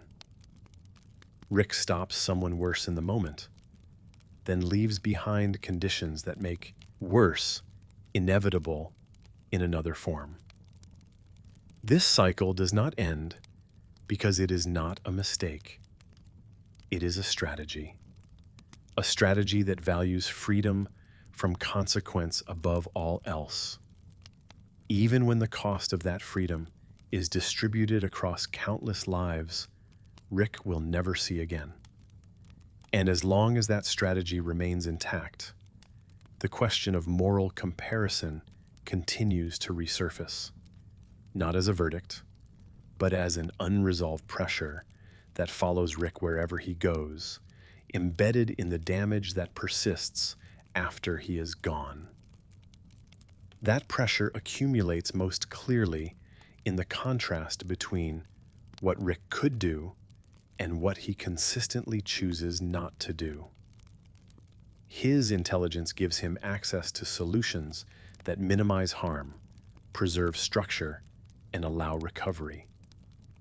Rick stops someone worse in the moment, then leaves behind conditions that make worse inevitable in another form. This cycle does not end because it is not a mistake. It is a strategy that values freedom from consequence above all else, even when the cost of that freedom is distributed across countless lives Rick will never see again. And as long as that strategy remains intact, the question of moral comparison continues to resurface, not as a verdict, but as an unresolved pressure that follows Rick wherever he goes, embedded in the damage that persists after he is gone. That pressure accumulates most clearly in the contrast between what Rick could do, and what he consistently chooses not to do. His intelligence gives him access to solutions that minimize harm, preserve structure, and allow recovery.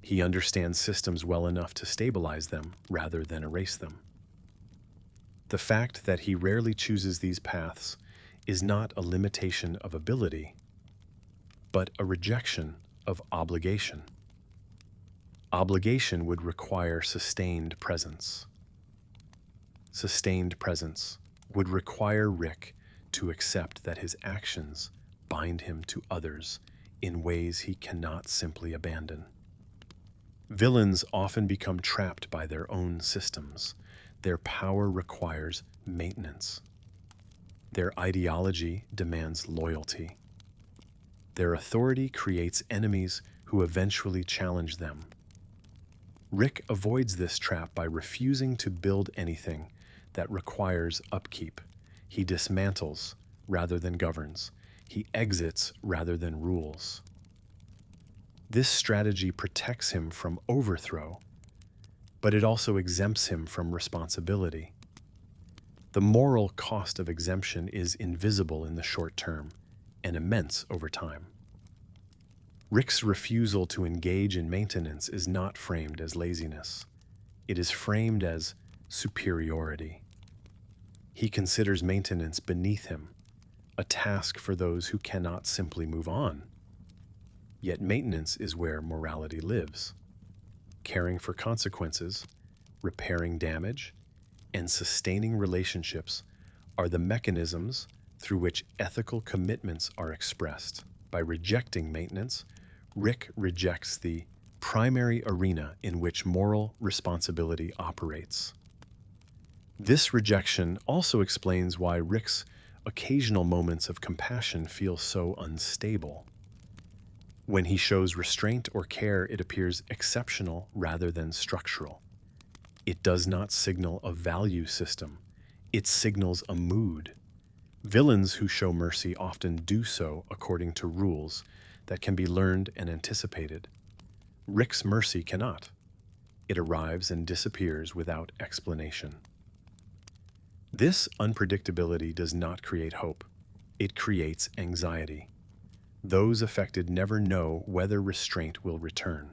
He understands systems well enough to stabilize them rather than erase them. The fact that he rarely chooses these paths is not a limitation of ability, but a rejection of obligation. Obligation would require sustained presence. Sustained presence would require Rick to accept that his actions bind him to others in ways he cannot simply abandon. Villains often become trapped by their own systems. Their power requires maintenance. Their ideology demands loyalty. Their authority creates enemies who eventually challenge them. Rick avoids this trap by refusing to build anything that requires upkeep. He dismantles rather than governs. He exits rather than rules. This strategy protects him from overthrow, but it also exempts him from responsibility. The moral cost of exemption is invisible in the short term and immense over time. Rick's refusal to engage in maintenance is not framed as laziness. It is framed as superiority. He considers maintenance beneath him, a task for those who cannot simply move on. Yet maintenance is where morality lives. Caring for consequences, repairing damage, and sustaining relationships are the mechanisms through which ethical commitments are expressed. By rejecting maintenance, Rick rejects the primary arena in which moral responsibility operates. This rejection also explains why Rick's occasional moments of compassion feel so unstable. When he shows restraint or care, it appears exceptional rather than structural. It does not signal a value system. It signals a mood. Villains who show mercy often do so according to rules that can be learned and anticipated. Rick's mercy cannot. It arrives and disappears without explanation. This unpredictability does not create hope. It creates anxiety. Those affected never know whether restraint will return.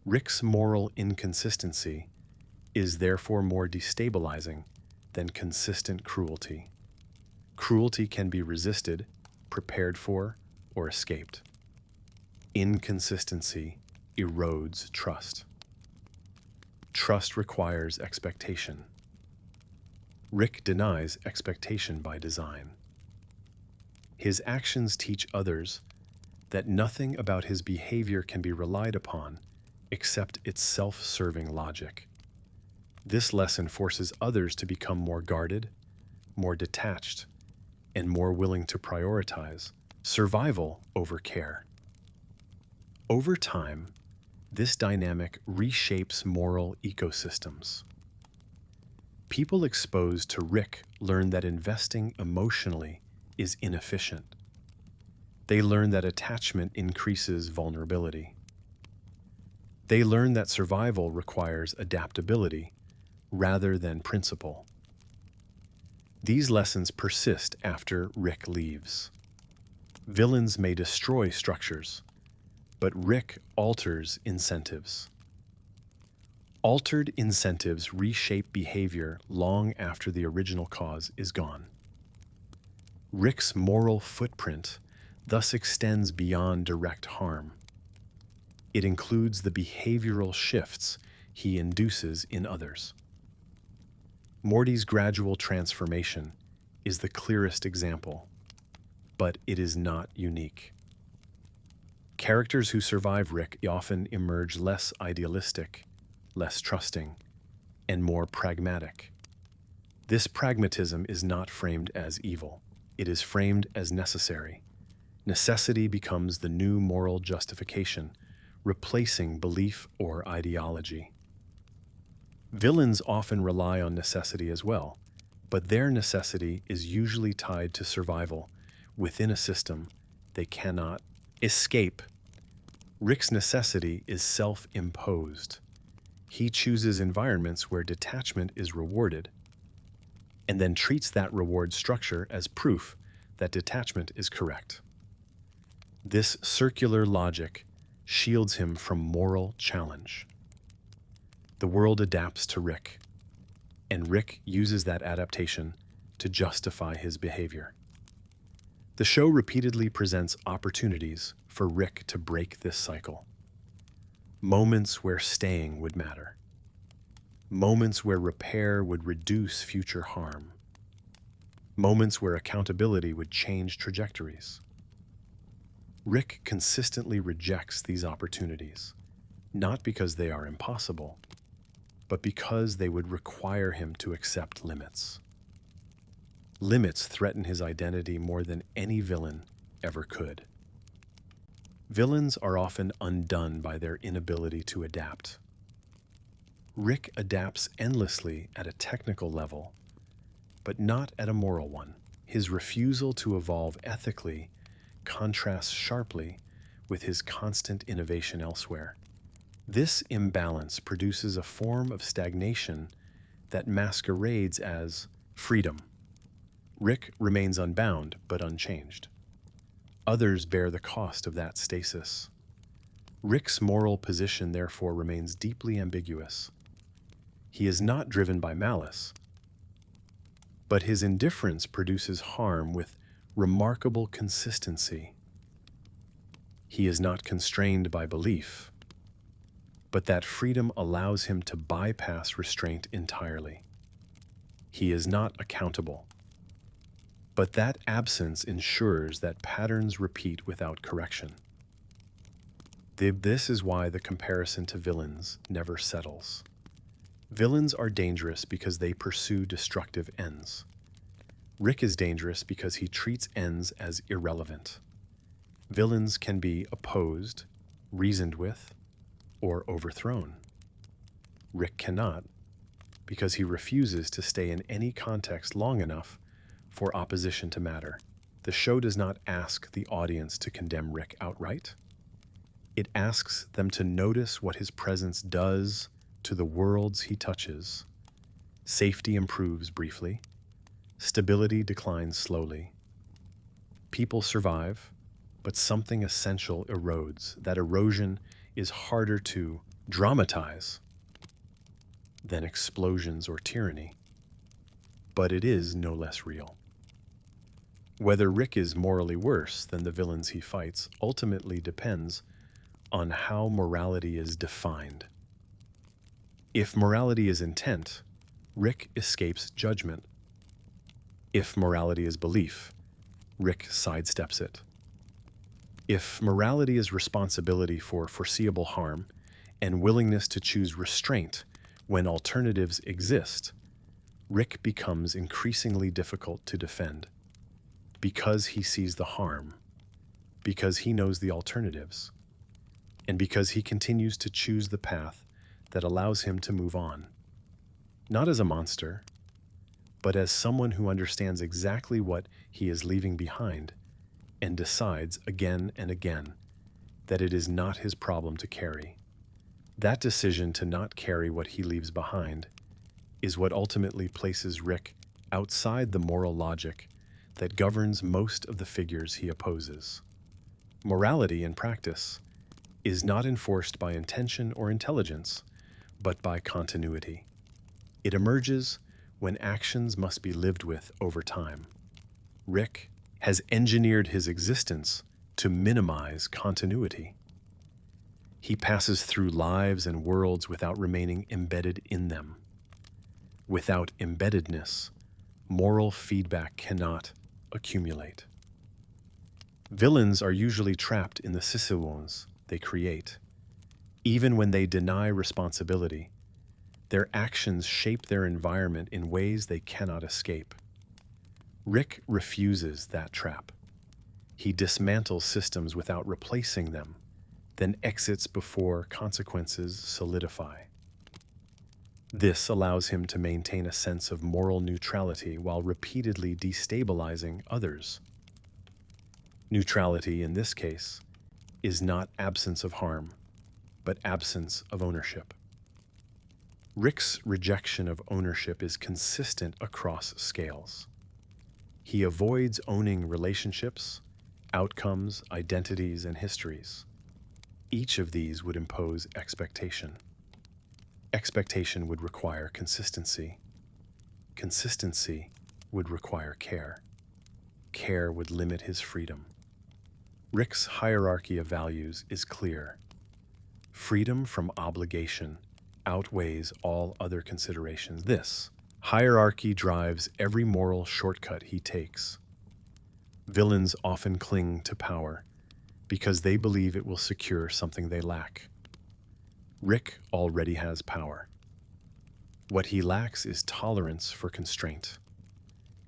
Rick's moral inconsistency is therefore more destabilizing than consistent cruelty. Cruelty can be resisted, prepared for, or escaped. Inconsistency erodes trust. Trust requires expectation. Rick denies expectation by design. His actions teach others that nothing about his behavior can be relied upon except its self-serving logic. This lesson forces others to become more guarded, more detached, and more willing to prioritize survival over care. Over time, this dynamic reshapes moral ecosystems. People exposed to Rick learn that investing emotionally is inefficient. They learn that attachment increases vulnerability. They learn that survival requires adaptability rather than principle. These lessons persist after Rick leaves. Villains may destroy structures, but Rick alters incentives. Altered incentives reshape behavior long after the original cause is gone. Rick's moral footprint thus extends beyond direct harm. It includes the behavioral shifts he induces in others. Morty's gradual transformation is the clearest example, but it is not unique. Characters who survive Rick often emerge less idealistic, less trusting, and more pragmatic. This pragmatism is not framed as evil. It is framed as necessary. Necessity becomes the new moral justification, replacing belief or ideology. Villains often rely on necessity as well, but their necessity is usually tied to survival within a system they cannot escape. Rick's necessity is self-imposed. He chooses environments where detachment is rewarded, and then treats that reward structure as proof that detachment is correct. This circular logic shields him from moral challenge. The world adapts to Rick, and Rick uses that adaptation to justify his behavior. The show repeatedly presents opportunities for Rick to break this cycle. Moments where staying would matter. Moments where repair would reduce future harm. Moments where accountability would change trajectories. Rick consistently rejects these opportunities, not because they are impossible, but because they would require him to accept limits. Limits threaten his identity more than any villain ever could. Villains are often undone by their inability to adapt. Rick adapts endlessly at a technical level, but not at a moral one. His refusal to evolve ethically contrasts sharply with his constant innovation elsewhere. This imbalance produces a form of stagnation that masquerades as freedom. Rick remains unbound but unchanged. Others bear the cost of that stasis. Rick's moral position therefore remains deeply ambiguous. He is not driven by malice, but his indifference produces harm with remarkable consistency. He is not constrained by belief, but that freedom allows him to bypass restraint entirely. He is not accountable, but that absence ensures that patterns repeat without correction. This is why the comparison to villains never settles. Villains are dangerous because they pursue destructive ends. Rick is dangerous because he treats ends as irrelevant. Villains can be opposed, reasoned with, or overthrown. Rick cannot, because he refuses to stay in any context long enough for opposition to matter. The show does not ask the audience to condemn Rick outright. It asks them to notice what his presence does to the worlds he touches. Safety improves briefly. Stability declines slowly. People survive, but something essential erodes. That erosion is harder to dramatize than explosions or tyranny, but it is no less real. Whether Rick is morally worse than the villains he fights ultimately depends on how morality is defined. If morality is intent, Rick escapes judgment. If morality is belief, Rick sidesteps it. If morality is responsibility for foreseeable harm and willingness to choose restraint when alternatives exist, Rick becomes increasingly difficult to defend because he sees the harm, because he knows the alternatives, and because he continues to choose the path that allows him to move on. Not as a monster, but as someone who understands exactly what he is leaving behind and decides again and again that it is not his problem to carry. That decision to not carry what he leaves behind is what ultimately places Rick outside the moral logic that governs most of the figures he opposes. Morality in practice is not enforced by intention or intelligence, but by continuity. It emerges when actions must be lived with over time. Rick has engineered his existence to minimize continuity. He passes through lives and worlds without remaining embedded in them. Without embeddedness, moral feedback cannot accumulate. Villains are usually trapped in the scissions they create. Even when they deny responsibility, their actions shape their environment in ways they cannot escape. Rick refuses that trap. He dismantles systems without replacing them, then exits before consequences solidify. This allows him to maintain a sense of moral neutrality while repeatedly destabilizing others. Neutrality, in this case, is not absence of harm, but absence of ownership. Rick's rejection of ownership is consistent across scales. He avoids owning relationships, outcomes, identities, and histories. Each of these would impose expectation. Expectation would require consistency. Consistency would require care. Care would limit his freedom. Rick's hierarchy of values is clear. Freedom from obligation outweighs all other considerations. This hierarchy drives every moral shortcut he takes. Villains often cling to power because they believe it will secure something they lack. Rick already has power. What he lacks is tolerance for constraint.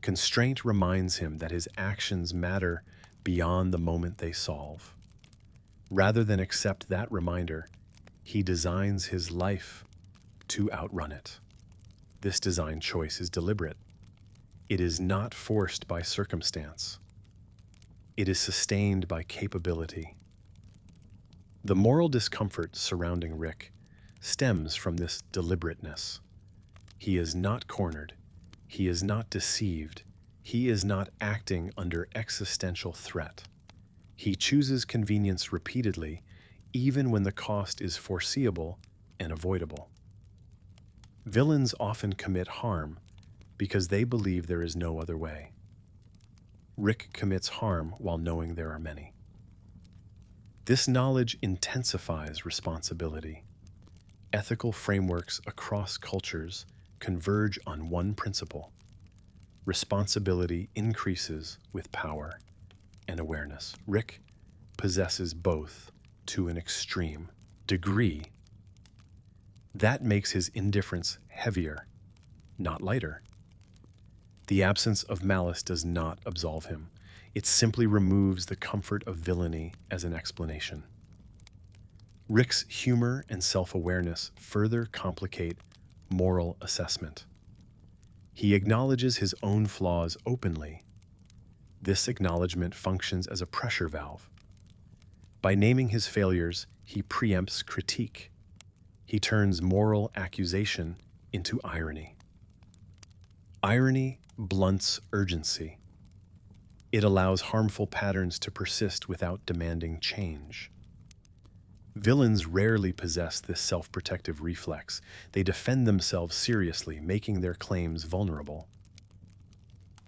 Constraint reminds him that his actions matter beyond the moment they solve. Rather than accept that reminder, he designs his life to outrun it. This design choice is deliberate. It is not forced by circumstance. It is sustained by capability. The moral discomfort surrounding Rick stems from this deliberateness. He is not cornered. He is not deceived. He is not acting under existential threat. He chooses convenience repeatedly, even when the cost is foreseeable and avoidable. Villains often commit harm because they believe there is no other way. Rick commits harm while knowing there are many. This knowledge intensifies responsibility. Ethical frameworks across cultures converge on one principle. Responsibility increases with power and awareness. Rick possesses both to an extreme degree. That makes his indifference heavier, not lighter. The absence of malice does not absolve him. It simply removes the comfort of villainy as an explanation. Rick's humor and self-awareness further complicate moral assessment. He acknowledges his own flaws openly. This acknowledgement functions as a pressure valve. By naming his failures, he preempts critique. He turns moral accusation into irony. Irony blunts urgency. It allows harmful patterns to persist without demanding change. Villains rarely possess this self-protective reflex. They defend themselves seriously, making their claims vulnerable.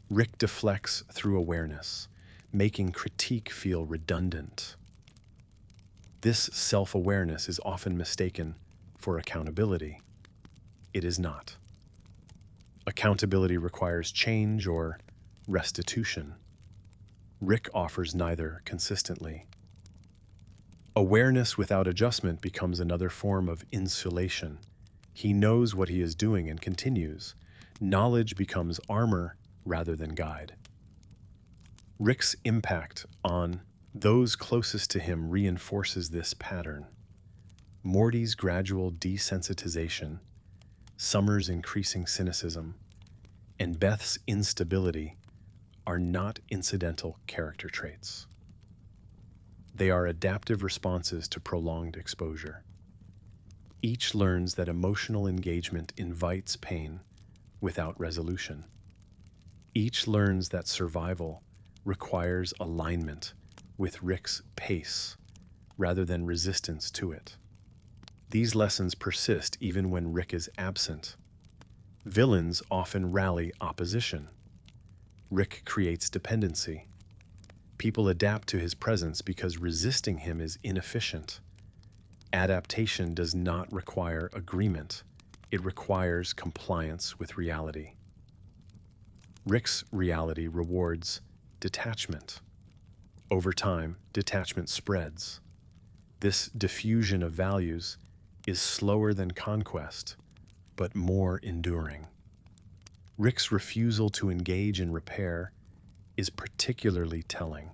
Rick deflects through awareness, making critique feel redundant. This self-awareness is often mistaken for accountability. It is not. Accountability requires change or restitution. Rick offers neither consistently. Awareness without adjustment becomes another form of insulation. He knows what he is doing and continues. Knowledge becomes armor rather than guide. Rick's impact on those closest to him reinforces this pattern. Morty's gradual desensitization, Summer's increasing cynicism, and Beth's instability are not incidental character traits. They are adaptive responses to prolonged exposure. Each learns that emotional engagement invites pain without resolution. Each learns that survival requires alignment with Rick's pace rather than resistance to it. These lessons persist even when Rick is absent. Villains often rally opposition. Rick creates dependency. People adapt to his presence because resisting him is inefficient. Adaptation does not require agreement. It requires compliance with reality. Rick's reality rewards detachment. Over time, detachment spreads. This diffusion of values is slower than conquest, but more enduring. Rick's refusal to engage in repair is particularly telling.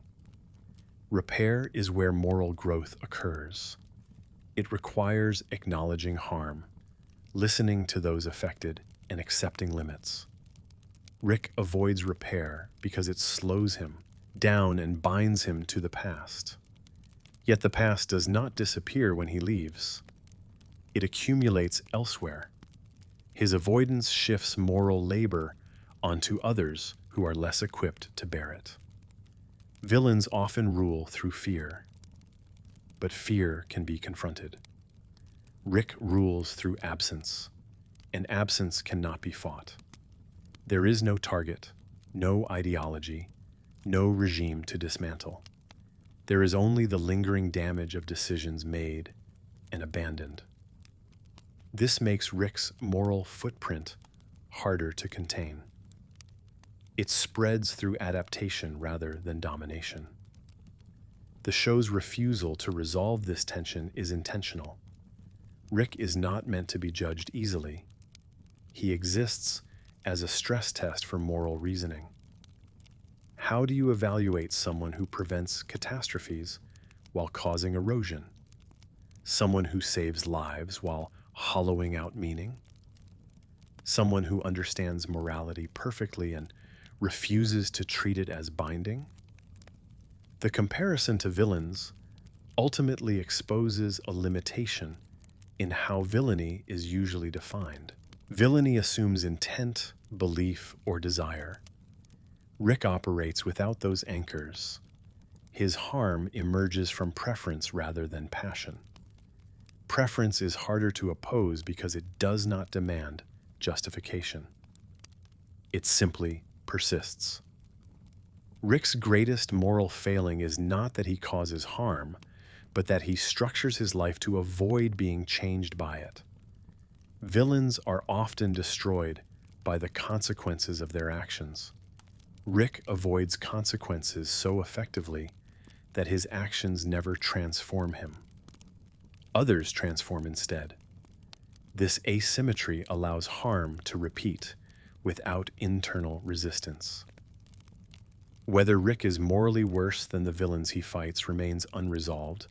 Repair is where moral growth occurs. It requires acknowledging harm, listening to those affected, and accepting limits. Rick avoids repair because it slows him down and binds him to the past. Yet the past does not disappear when he leaves. It accumulates elsewhere. His avoidance shifts moral labor onto others who are less equipped to bear it. Villains often rule through fear, but fear can be confronted. Rick rules through absence, and absence cannot be fought. There is no target, no ideology, no regime to dismantle. There is only the lingering damage of decisions made and abandoned. This makes Rick's moral footprint harder to contain. It spreads through adaptation rather than domination. The show's refusal to resolve this tension is intentional. Rick is not meant to be judged easily. He exists as a stress test for moral reasoning. How do you evaluate someone who prevents catastrophes while causing erosion? Someone who saves lives while hollowing out meaning? Someone who understands morality perfectly and refuses to treat it as binding? The comparison to villains ultimately exposes a limitation in how villainy is usually defined. Villainy assumes intent, belief, or desire. Rick operates without those anchors. His harm emerges from preference rather than passion. Preference is harder to oppose because it does not demand justification. It simply persists. Rick's greatest moral failing is not that he causes harm, but that he structures his life to avoid being changed by it. Villains are often destroyed by the consequences of their actions. Rick avoids consequences so effectively that his actions never transform him. Others transform instead. This asymmetry allows harm to repeat without internal resistance. Whether Rick is morally worse than the villains he fights remains unresolved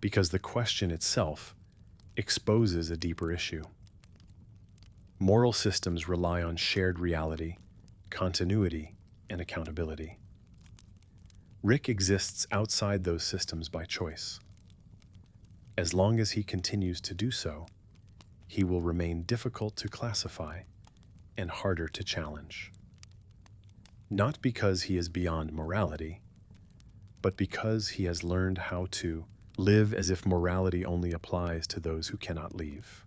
because the question itself exposes a deeper issue. Moral systems rely on shared reality, continuity, and accountability. Rick exists outside those systems by choice. As long as he continues to do so, he will remain difficult to classify and harder to challenge. Not because he is beyond morality, but because he has learned how to live as if morality only applies to those who cannot leave.